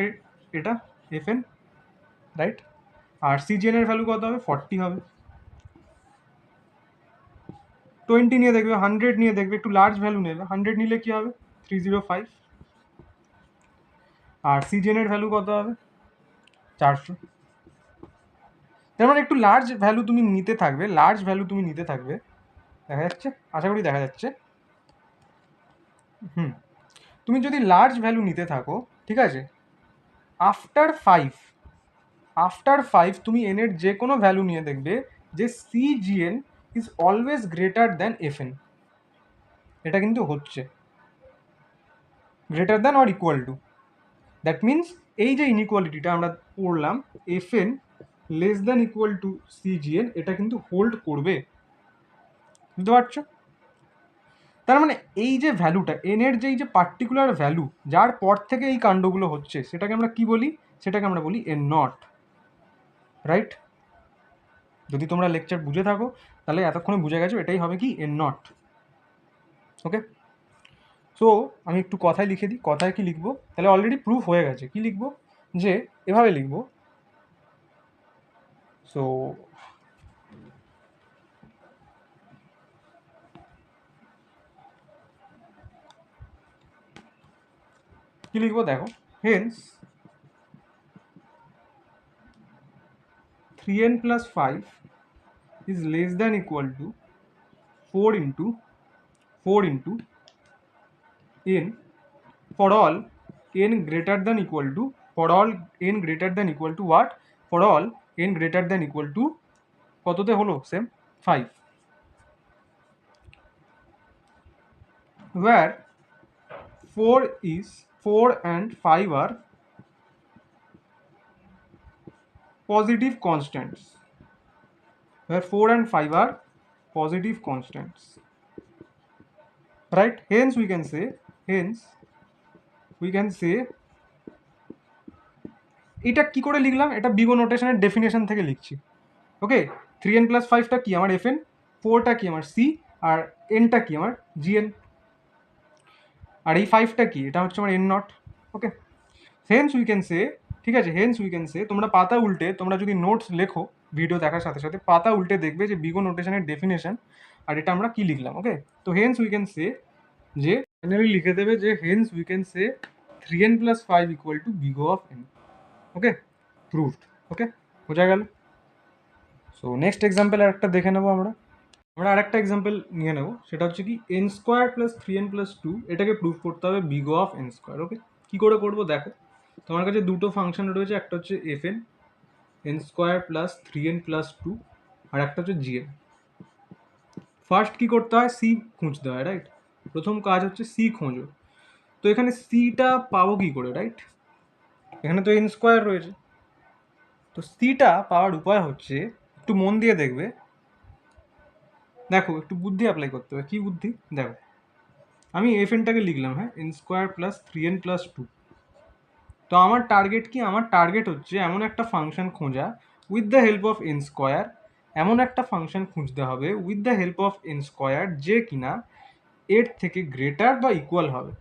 এটা এফ এন, রাইট? আর সিজিএন এর ভ্যালু কত হবে, 40 হবে। 20 নিয়ে দেখবে, 100 নিয়ে দেখবে, একটু লার্জ ভ্যালু নেবে, 100 নিলে কি হবে, 305। আর সিজিএন এর ভ্যালু কত হবে, 400। তার মানে একটু লার্জ ভ্যালু তুমি নিতে থাকবে, দেখা যাচ্ছে, আশা করি দেখা যাচ্ছে। তুমি যদি লার্জ ভ্যালু নিতে থাকো, ঠিক আছে, আফটার 5 তুমি এন এর যে কোনো ভ্যালু নিয়ে দেখবে যে c g n is always greater than f n. এটা কিন্তু হচ্ছে greater than or equal to, that means এই যে ইনইকুয়ালিটিটা আমরা পড়লাম, f n less than equal to c g n, এটা কিন্তু হোল্ড করবে, বুঝতে পারছো? তার মানে এই যে ভ্যালুটা, এন এর যে এই যে পার্টিকুলার ভ্যালু যার পর থেকে এই কাণ্ডগুলো হচ্ছে, সেটাকে আমরা কি বলি, সেটাকে আমরা বলি এন নট, রাইট? যদি তোমরা লেকচার বুঝে থাকো তাহলে এতক্ষণে বুঝে গেছো এটাই হবে কি, এন নট। ওকে, সো আমি একটু কথায় লিখে দিই, কথায় কি লিখবো, তাহলে অলরেডি প্রুফ হয়ে গেছে। কি লিখবো, যে এভাবে লিখবো, সো কি লিখবো দেখো, Haynes 3n plus 5 is less than equal to 4 into n for all n greater than equal to, for all n greater than equal to what, for all n greater than equal to কততে হলো, same 5, where 4 and 5 are positive constants, where 4 and 5 are positive constants, right? Hence we can say এটা কি করে লিখলাম, এটা বিগো নোটেশনের definition থেকে লিখছি। ওকে, 3n plus 5টা কি আমার এফ এন, 4টা কি আমার সি, আর এনটা কি আমার জিএন, আর এই 5টা কি, এটা হচ্ছে আমার N naught. Okay, Haynes we can সে, ঠিক আছে, হেন্স উই ক্যান সে, তোমরা পাতা উল্টে, তোমরা যদি নোটস লেখো ভিডিও দেখার সাথে সাথে পাতা উল্টে দেখবে যে বিগো নোটেশনের ডেফিনেশন, আর এটা আমরা কি লিখলাম। ওকে, তো হেন্স উই ক্যান সে, যে ফাইনালি লিখে দেবে যে hence we can say 3n plus 5 equal to big O of n. Okay, proved. Okay, বোঝা গেল। সো নেক্সট এক্সাম্পল আর একটা দেখে নেবো আমরা আর একটা এক্সাম্পল নিয়ে নেবো, সেটা হচ্ছে কি N square plus 3n plus 2, এটাকে প্রুভ করতে হবে বিগো অফ এন স্কোয়ার। ওকে, কী করে করবো দেখো, তোমার কাছে দুটো ফাংশন রয়েছে, একটা হচ্ছে F N, N square plus 3n plus 2, আর একটা হচ্ছে জিএন। ফার্স্ট কী করতে হয়, সি খুঁজতে হয়, রাইট? প্রথম কাজ হচ্ছে সি খোঁজো। তো এখানে সিটা পাবো কী করে, রাইট? এখানে তো এন স্কোয়ার রয়েছে, তো সিটা পাওয়ার উপায় হচ্ছে, একটু মন দিয়ে দেখবে, দেখো একটু বুদ্ধি অ্যাপ্লাই করতে হবে। কী বুদ্ধি, দেখো আমি এফ এনটাকে লিখলাম, হ্যাঁ, N square plus 3n plus 2, তো আমার টার্গেট কি? আমার টার্গেট হচ্ছে এমন একটা ফাংশন খোঁজা with the help of n square, এমন একটা ফাংশন খুঁজতে হবে with the help of n square যে কিনা এর থেকে গ্রেটার বা ইকুয়াল হবে।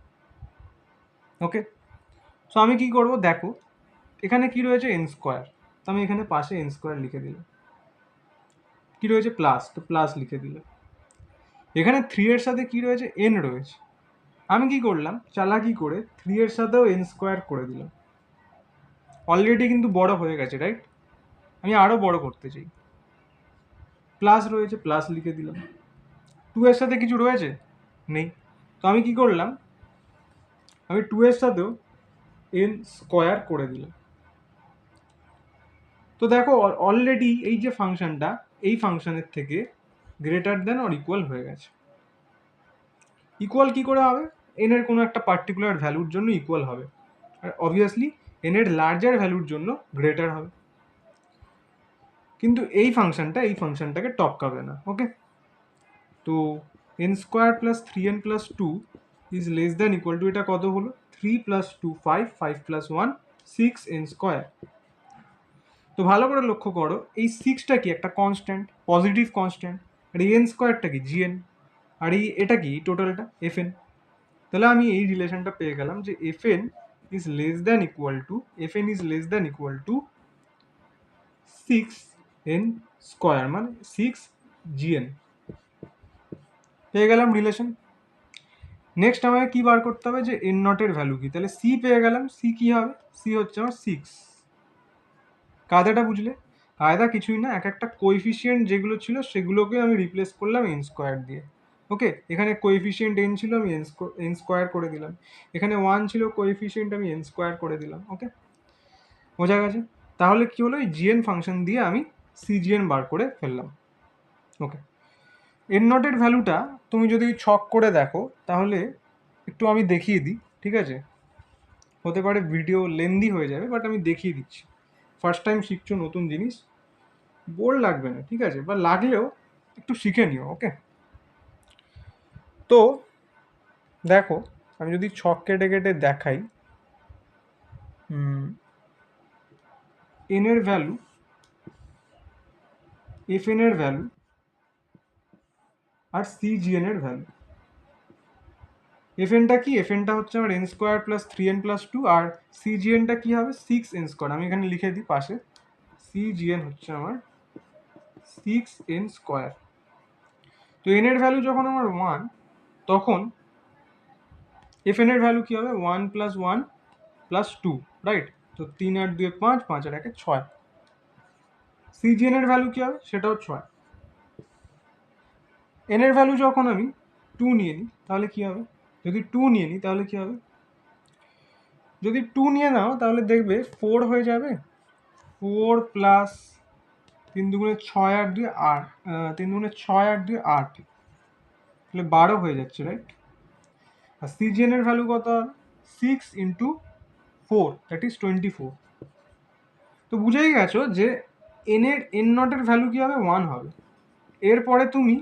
ওকে, সো আমি কি করব? দেখো এখানে কি রয়েছে? এন স্কোয়ার, তো আমি এখানে পাশে এন স্কোয়ার লিখে দিলাম। কি রয়েছে? প্লাস, তো প্লাস লিখে দিলাম। এখানে 3 এর সাথে কি রয়েছে? এন রয়েছে। আমি কি করলাম? চালাকি করে 3 এর সাথেও এন স্কোয়ার করে দিলাম। অলরেডি কিন্তু বড় হয়ে গেছে, রাইট? আমি আরও বড় করতে চাই। প্লাস রয়েছে, প্লাস লিখে দিলাম। 2 এর সাথে কিছু রয়েছে? নেই। তো আমি কি করলাম? আমি 2 এর সাথেও এন স্কোয়ার করে দিলাম। তো দেখো অলরেডি এই যে ফাংশনটা, এই ফাংশনের থেকে গ্রেটার দেন অর ইকুয়াল হয়ে গেছে। ইকুয়াল কি করে হবে? এন এর কোনো একটা পার্টিকুলার ভ্যালুর জন্য ইকুয়াল হবে, আর অবভিয়াসলি এন এর লার্জার ভ্যালুর জন্য গ্রেটার হবে। কিন্তু এই ফাংশনটাকে টপকাবে না। ওকে, তো N square plus 3n plus 2 is less than equal two, এটা কত হলো? 3 প্লাস 2 5, 5 প্লাস 1 6 n স্কোয়ার। তো ভালো করে লক্ষ্য করো, এই 6টা কি? একটা কনস্ট্যান্ট, পজিটিভ কনস্ট্যান্ট। আর এই এন স্কোয়ারটা কি? জিএন। আর এটা কি? টোটালটা এফএন। তাহলে আমি এই রিলেশনটা পেয়ে গেলাম যে f n is less than equal two, FN is less than equal two 6n square, মানে 6gn। পেয়ে গেলাম রিলেশন। নেক্সট আমাকে কি বার করতে হবে? যে এন নটের ভ্যালু কি? তাহলে সি পেয়ে গেলাম। সি কি হবে? সি হচ্ছে আমার 6। কায়দাটা বুঝলে? কায়দা কিছুই না, এক একটা কোএফিসিয়েন্ট যেগুলো ছিল সেগুলোকে আমি রিপ্লেস করলাম এন স্কোয়ার দিয়ে। ওকে, এখানে কোএফিসিয়েন্ট এন ছিল, আমি এন স্কোয়ার করে দিলাম। এখানে 1 ছিল কোএফিসিয়েন্ট, আমি এন স্কোয়ার করে দিলাম। ওকে, বোঝা গেছে? তাহলে কি হলো? এই জিএন ফাংশন দিয়ে আমি সিজিএন বার করে ফেললাম। ওকে, এন নটের ভ্যালুটা তুমি যদি ছক করে দেখো তাহলে একটু আমি দেখিয়ে দিই, ঠিক আছে? হতে পারে ভিডিও লেন্দি হয়ে যাবে, বাট আমি দেখিয়ে দিচ্ছি। ফার্স্ট টাইম শিখছো নতুন জিনিস, বোর লাগবে না, ঠিক আছে? বা লাগলেও একটু শিখে নিও। ওকে, তো দেখো আমি যদি ছক কেটে কেটে দেখাই, এন এর ভ্যালু, এফ এন এর ভ্যালু আর সিজিএন এর ভ্যালু। এফ এনটা কি? এফ এনটা হচ্ছে আমার N square plus 3n plus 2, আর সিজিএনটা কি হবে? 6n square. আমি এখানে লিখে দিই পাশে, সিজিএন হচ্ছে আমার 6n স্কোয়ার। তো এন এর ভ্যালু যখন আমার 1, তখন এফ এন এর ভ্যালু কি হবে? 1 প্লাস 1 প্লাস 2, রাইট? তো 3 আর 2 5, 5 আর 1 6। সিজিএন এর ভ্যালু কি হবে? সেটাও 6। এন এর ভ্যালু যখন আমি 2 নিয়ে নিই তাহলে কি হবে? যদি 2 নিয়ে নিই তাহলে কি হবে? যদি 2 নিয়ে নাও তাহলে দেখবে 4 হয়ে যাবে। 4 প্লাস 3 দুগুণে 6 আর 2 8, 3 দুগুণে 6 আর 2 8, তাহলে 12 হয়ে যাচ্ছে, রাইট? আর সিজিএন এর ভ্যালু কত হবে? 6 ইন্টু 4, দ্যাট ইজ 24। তো বুঝেই গেছো যে এন নটের ভ্যালু কি হবে? 1 হবে। এরপরে তুমি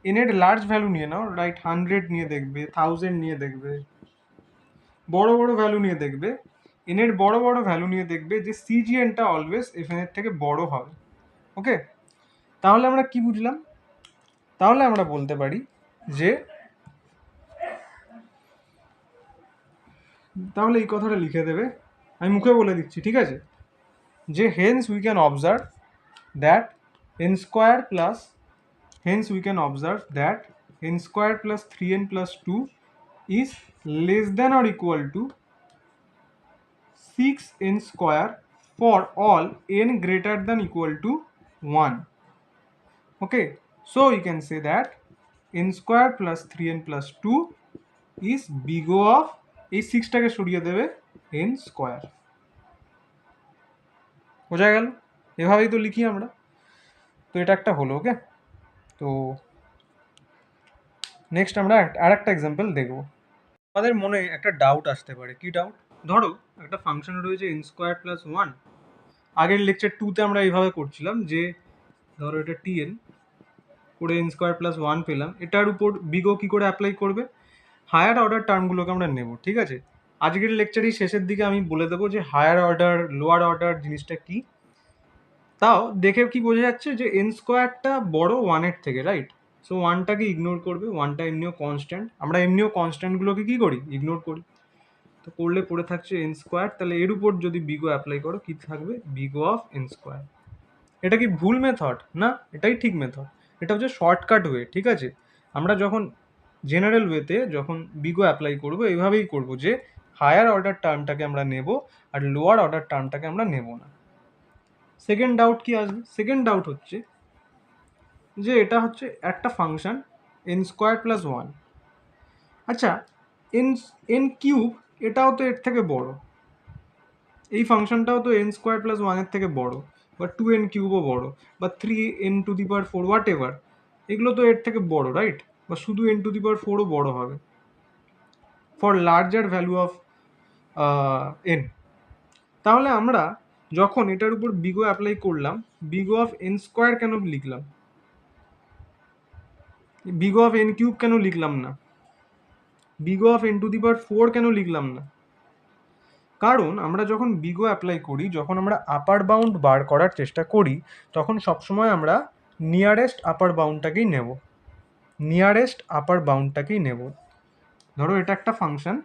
এন এর লার্জ ভ্যালু নিয়ে নাও, রাইট? 100 নিয়ে দেখবে, 1000 নিয়ে দেখবে, বড় বড় ভ্যালু নিয়ে দেখবে। এন এর বড় বড় ভ্যালু নিয়ে দেখবে যে সিজিএনটা অলওয়েজ এফ এন এর থেকে বড় হবে। ওকে, তাহলে আমরা কি বুঝলাম? তাহলে আমরা বলতে পারি যে, তাহলে এই কথাটা লিখে দেবে, আমি মুখে বলে দিচ্ছি, ঠিক আছে? যে hence we can observe that N square plus, Haynes we can observe that N square plus 3n plus 2 is less than or equal to 6n square for all n greater than equal to 1. Okay, so we can say that n square plus 3n plus 2 is big O of, এই 6টাকে সরিয়ে দেবে, n square. বোঝা গেল? এভাবেই তো লিখি আমরা। তো এটা একটা হলো। ওকে, তো নেক্সট আমরা আর একটা এক্সাম্পল দেখব। আমাদের মনে একটা ডাউট আসতে পারে। কি ডাউট? ধরো একটা ফাংশন রয়েছে এন স্কোয়ার প্লাস 1। আগের লেকচার 2তে আমরা এইভাবে করছিলাম যে ধরো এটা টিএন করে এন স্কোয়ার প্লাস 1 পেলাম, এটার উপর বিগো কী করে অ্যাপ্লাই করবে? হায়ার অর্ডার টার্মগুলোকে আমরা নেব, ঠিক আছে? আজকের লেকচারের শেষের দিকে আমি বলে দেবো যে হায়ার অর্ডার লোয়ার অর্ডার জিনিসটা কি। তাও দেখে কি বোঝা যাচ্ছে যে এন স্কোয়ারটা বড় ওয়ানের থেকে, রাইট? সো ওয়ানটাকে ইগনোর করবে, ওয়ানটা এমনিও কনস্ট্যান্ট, আমরা এমনিও কনস্ট্যান্টগুলোকে কী করি, ইগনোর করি। তো করলে পড়ে থাকছে এন স্কোয়ার, তাহলে এর উপর যদি বিগো অ্যাপ্লাই করো কী থাকবে, বিগো অফ এন স্কোয়ার। এটা কি ভুল মেথড? না, এটাই ঠিক মেথড। এটা হচ্ছে শর্টকাট ওয়ে, ঠিক আছে? আমরা যখন জেনারেল ওয়েতে যখন বিগো অ্যাপ্লাই করবো এইভাবেই করবো যে হায়ার অর্ডার টার্মটাকে আমরা নেব আর লোয়ার অর্ডার টার্মটাকে আমরা নেব না। সেকেন্ড ডাউট কি আসবে? সেকেন্ড ডাউট হচ্ছে যে এটা হচ্ছে একটা function N square plus one. আচ্ছা, এন এন কিউব এটাও তো এর থেকে বড়, এই ফাংশনটাও তো এন স্কোয়ার প্লাস ওয়ানের থেকে বড়, বা টু এন কিউবও বড়, বা three N to the power four, what ever, এগুলো তো এর থেকে বড়, রাইট? বা শুধু এন টু দি পাওয়ার ফোরও বড় হবে for larger value of N. তাহলে আমরা যখন এটার উপর বিগো অ্যাপ্লাই করলাম, বিগো অফ এন স্কোয়ার কেন লিখলাম, বিগো অফ এন কিউব কেন লিখলাম না, big O of n to the power four কেন লিখলাম না? কারণ আমরা যখন বিগো অ্যাপ্লাই করি, যখন আমরা আপার বাউন্ড বার করার চেষ্টা করি, তখন সবসময় আমরা নিয়ারেস্ট আপার বাউন্ডটাকেই নেব, নিয়ারেস্ট আপার বাউন্ডটাকেই নেব। ধরো এটা একটা ফাংশন,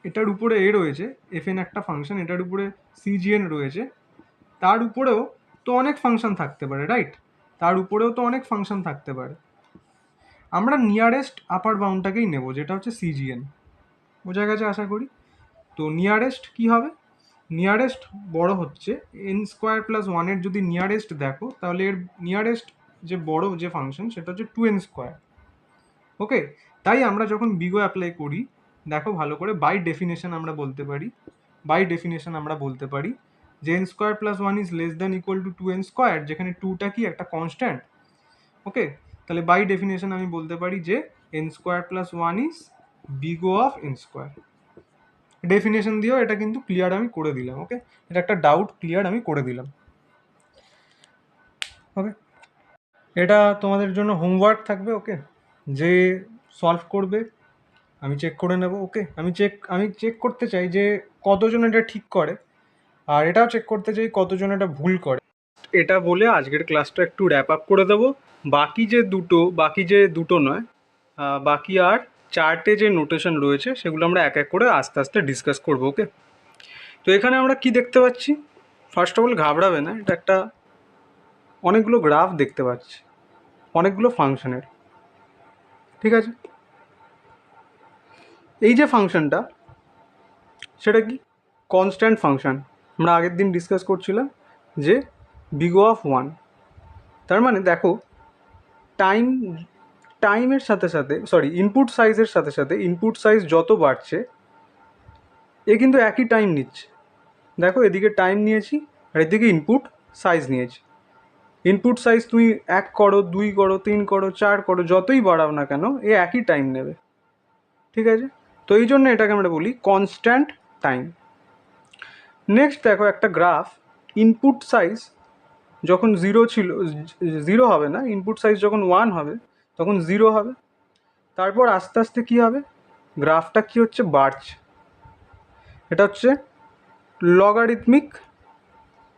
এটার উপরে এ রয়েছে, এফ এন একটা ফাংশন, এটার উপরে সিজিএন রয়েছে, তার উপরেও তো অনেক ফাংশন থাকতে পারে, রাইট? তার উপরেও তো অনেক ফাংশন থাকতে পারে। আমরা নিয়ারেস্ট আপার বাউন্ডটাকেই নেব, যেটা হচ্ছে সিজিএন। বোঝা গেছে আশা করি? তো নিয়ারেস্ট কি হবে, নিয়ারেস্ট বড় হচ্ছে এন স্কোয়ার প্লাস ওয়ানের যদি নিয়ারেস্ট দেখো, তাহলে এর নিয়ারেস্ট যে বড় যে ফাংশন সেটা হচ্ছে টু এন স্কোয়ার। ওকে, তাই আমরা যখন বিগো অ্যাপ্লাই করি, দেখো ভালো করে, বাই ডেফিনেশন আমরা বলতে পারি, বাই ডেফিনেশন আমরা বলতে পারি যে n square plus one is less than equal to two n square, যেখানে টুটা কি একটা কনস্ট্যান্ট। ওকে, তাহলে বাই ডেফিনেশন আমি বলতে পারি যে n square plus one is big O of n square. Definition দিয়েও এটা কিন্তু ক্লিয়ার আমি করে দিলাম। ওকে, এটা একটা ডাউট ক্লিয়ার আমি করে দিলাম। ওকে, এটা তোমাদের জন্য হোমওয়ার্ক থাকবে। ওকে, যে সলভ করবে আমি চেক করে নেব। ওকে, আমি চেক করতে চাই যে কতজন এটা ঠিক করে, আর এটাও চেক করতে চাই কতজন এটা ভুল করে। এটা বলে আজকের ক্লাসটা একটু র্যাপ আপ করে দেবো। বাকি যে দুটো নয়, বাকি আর চারটে যে নোটেশন রয়েছে সেগুলো আমরা এক এক করে আস্তে আস্তে ডিসকাস করবো। ওকে, তো এখানে আমরা কি দেখতে পাচ্ছি, ফার্স্ট অফ অল ঘাবড়াবে না, এটা একটা অনেকগুলো গ্রাফ দেখতে পাচ্ছি, অনেকগুলো ফাংশনের, ঠিক আছে? এই যে ফাংশনটা সেটা কি কনস্ট্যান্ট ফাংশন, আমরা আগের দিন ডিসকাস করছিলাম যে বিগো অফ ওয়ান। তার মানে দেখো টাইমের সাথে সাথে, ইনপুট সাইজের সাথে সাথে ইনপুট সাইজ যত বাড়ছে এ কিন্তু একই টাইম নিচ্ছে। দেখো এদিকে টাইম নিয়েছি আর এদিকে ইনপুট সাইজ নিয়েছি। ইনপুট সাইজ তুমি 1 করো, 2 করো, 3 করো, 4 করো, যতই বাড়াও না কেন এ একই টাইম নেবে, ঠিক আছে? তো এই জন্য এটাকে আমরা বলি কনস্ট্যান্ট টাইম। নেক্সট দেখো একটা গ্রাফ, ইনপুট সাইজ যখন 0 ছিল, 0 হবে না, ইনপুট সাইজ যখন 1 হবে তখন 0 হবে, তারপর আস্তে আস্তে কী হবে, গ্রাফটা কী হচ্ছে, বাড়ছে। এটা হচ্ছে লগারিথমিক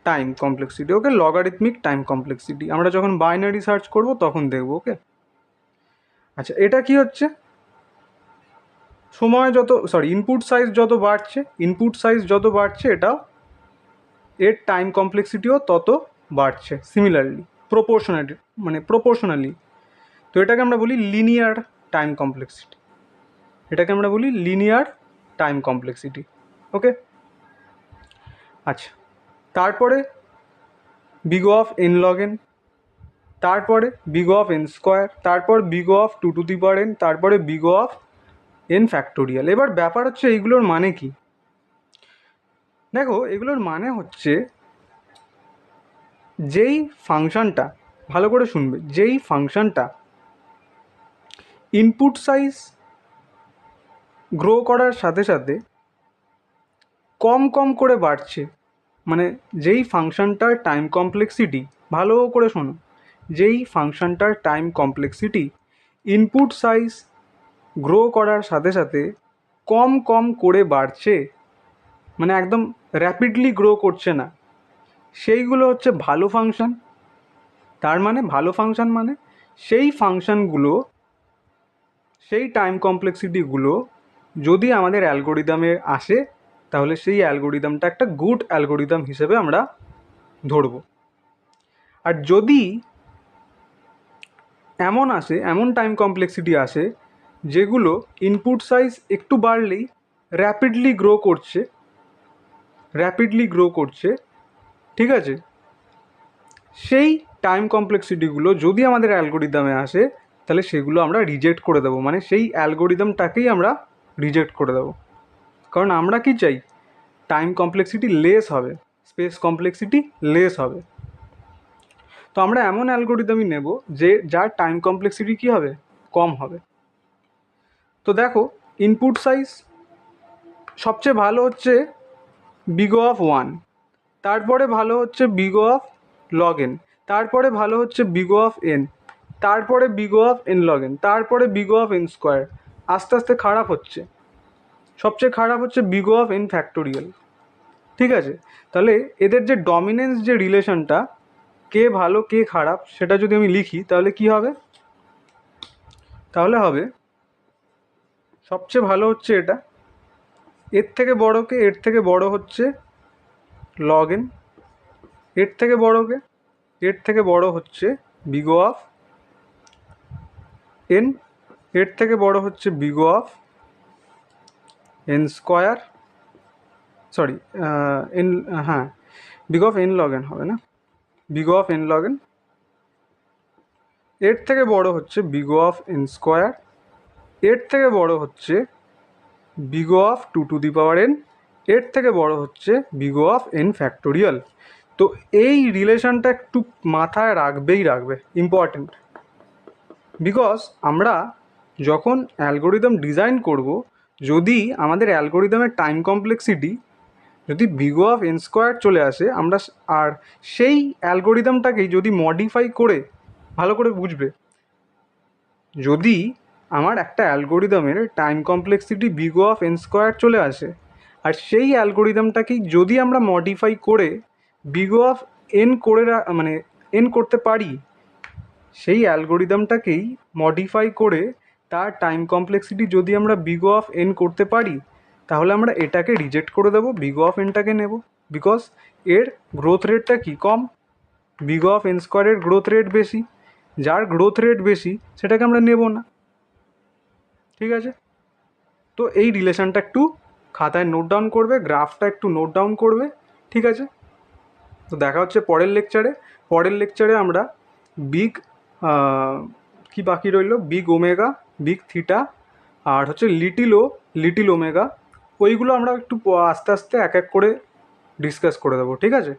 টাইম কমপ্লেক্সিটি। ওকে, লগারিথমিক টাইম কমপ্লেক্সিটি আমরা যখন বাইনারি সার্চ করব তখন দেখব। ওকে, আচ্ছা, এটা কি হচ্ছে, সময় যত ইনপুট সাইজ যত বাড়ছে এটাও এর টাইম কমপ্লেক্সিটিও তত বাড়ছে, সিমিলারলি প্রপোর্শনালি। তো এটাকে আমরা বলি লিনিয়ার টাইম কমপ্লেক্সিটি, ওকে, আচ্ছা, তারপরে big O of n log n, তারপরে বিগো অফ এন স্কোয়ার, তারপর big O of two to the power n, তারপরে বিগো অফ এন ফ্যাক্টোরিয়াল। এবার ব্যাপার হচ্ছে এইগুলোর মানে কি, দেখো এগুলোর মানে হচ্ছে যেই ফাংশনটা, ভালো করে শুনবে, যেই ফাংশনটা ইনপুট সাইজ গ্রো করার সাথে সাথে কম কম করে বাড়ছে, মানে যেই ফাংশনটার টাইম কমপ্লেক্সিটি, ভালো করে শোনো, যেই ফাংশনটার time complexity input size grow করার সাথে সাথে কম কম করে বাড়ছে, মানে একদম র্যাপিডলি গ্রো করছে না, সেইগুলো হচ্ছে ভালো ফাংশন। তার মানে ভালো ফাংশন মানে সেই ফাংশনগুলো, সেই টাইম কমপ্লেক্সিটিগুলো যদি আমাদের অ্যালগোরিদমে আসে, তাহলে সেই অ্যালগোরিদমটা একটা গুড অ্যালগোরিদম হিসেবে আমরা ধরব। আর যদি এমন টাইম কমপ্লেক্সিটি আসে যেগুলো ইনপুট সাইজ একটু বাড়লেই র্যাপিডলি গ্রো করছে, ঠিক আছে, সেই টাইম কমপ্লেক্সিটিগুলো যদি আমাদের অ্যালগোরিদমে আসে, তাহলে সেগুলো আমরা রিজেক্ট করে দেবো, মানে সেই অ্যালগোরিদমটাকেই আমরা রিজেক্ট করে দেবো। কারণ আমরা কি চাই? টাইম কমপ্লেক্সিটি লেস হবে, স্পেস কমপ্লেক্সিটি লেস হবে। তো আমরা এমন অ্যালগোরিদমই নেব যার টাইম কমপ্লেক্সিটি কী হবে? কম হবে। তো দেখো, ইনপুট সাইজ সবচেয়ে ভালো হচ্ছে বিগ অফ 1, তারপরে ভালো হচ্ছে বিগ অফ লগ এন, তারপরে ভালো হচ্ছে বিগ অফ এন, তারপরে big of n log n, তারপরে বিগ অফ এন স্কোয়ার। আস্তে আস্তে খারাপ হচ্ছে, সবচেয়ে খারাপ হচ্ছে বিগ অফ এন ফ্যাক্টোরিয়াল। ঠিক আছে, তাহলে এদের যে ডমিনেন্স যে রিলেশনটা, কে ভালো কে খারাপ, সেটা যদি আমি লিখি তাহলে কি হবে? তাহলে হবে সবচেয়ে ভালো হচ্ছে এটা, এর থেকে বড়কে, এর থেকে বড় হচ্ছে লগ এন, এর থেকে বড়কে, এর থেকে বড় হচ্ছে বিগ অফ এন, এর থেকে বড় হচ্ছে big of n square, sorry n, হ্যাঁ big of n log n হবে না, big of n log n, এর থেকে বড় হচ্ছে বিগ অফ এন স্কোয়ার, এর থেকে বড় হচ্ছে বিগ অফ 2n, এর থেকে বড় হচ্ছে বিগ অফ এন ফ্যাক্টোরিয়াল। তো এই রিলেশনটা একটু মাথায় রাখবে, ইম্পর্টেন্ট। বিকজ আমরা যখন অ্যালগোরিদম ডিজাইন করব, যদি আমাদের অ্যালগোরিদমের টাইম কমপ্লেক্সিটি যদি বিগ অফ এন স্কোয়ার চলে আসে, আমরা আর সেই অ্যালগোরিদমটাকেই যদি মডিফাই করে, ভালো করে বুঝবে, যদি আমার একটা অ্যালগোরিদমের time complexity big of n square চলে আসে, আর সেই অ্যালগোরিদমটাকেই যদি আমরা মডিফাই করে বিগ অফ এন করে মানে এন করতে পারি, সেই অ্যালগোরিদমটাকেই মডিফাই করে তার টাইম কমপ্লেক্সিটি যদি আমরা বিগ অফ এন করতে পারি, তাহলে আমরা এটাকে রিজেক্ট করে দেবো, বিগ অফ এনটাকে নেব। বিকজ এর গ্রোথ রেটটা কি কম, বিগ অফ এন স্কোয়ারের গ্রোথ রেট বেশি, যার গ্রোথ রেট বেশি সেটাকে আমরা নেব না। ঠিক আছে, তো এই রিলেশনটা একটু খাতায় নোট ডাউন করবে, গ্রাফটা একটু নোট ডাউন করবে। ঠিক আছে, তো দেখা হচ্ছে পরের লেকচারে আমরা বিগ কি বাকি রইল, বিগ ওমেগা, বিগ থিটা, আর হচ্ছে লিটিল ওমেগা, ওইগুলো আমরা একটু আস্তে আস্তে এক এক করে ডিসকাস করে দেবো। ঠিক আছে।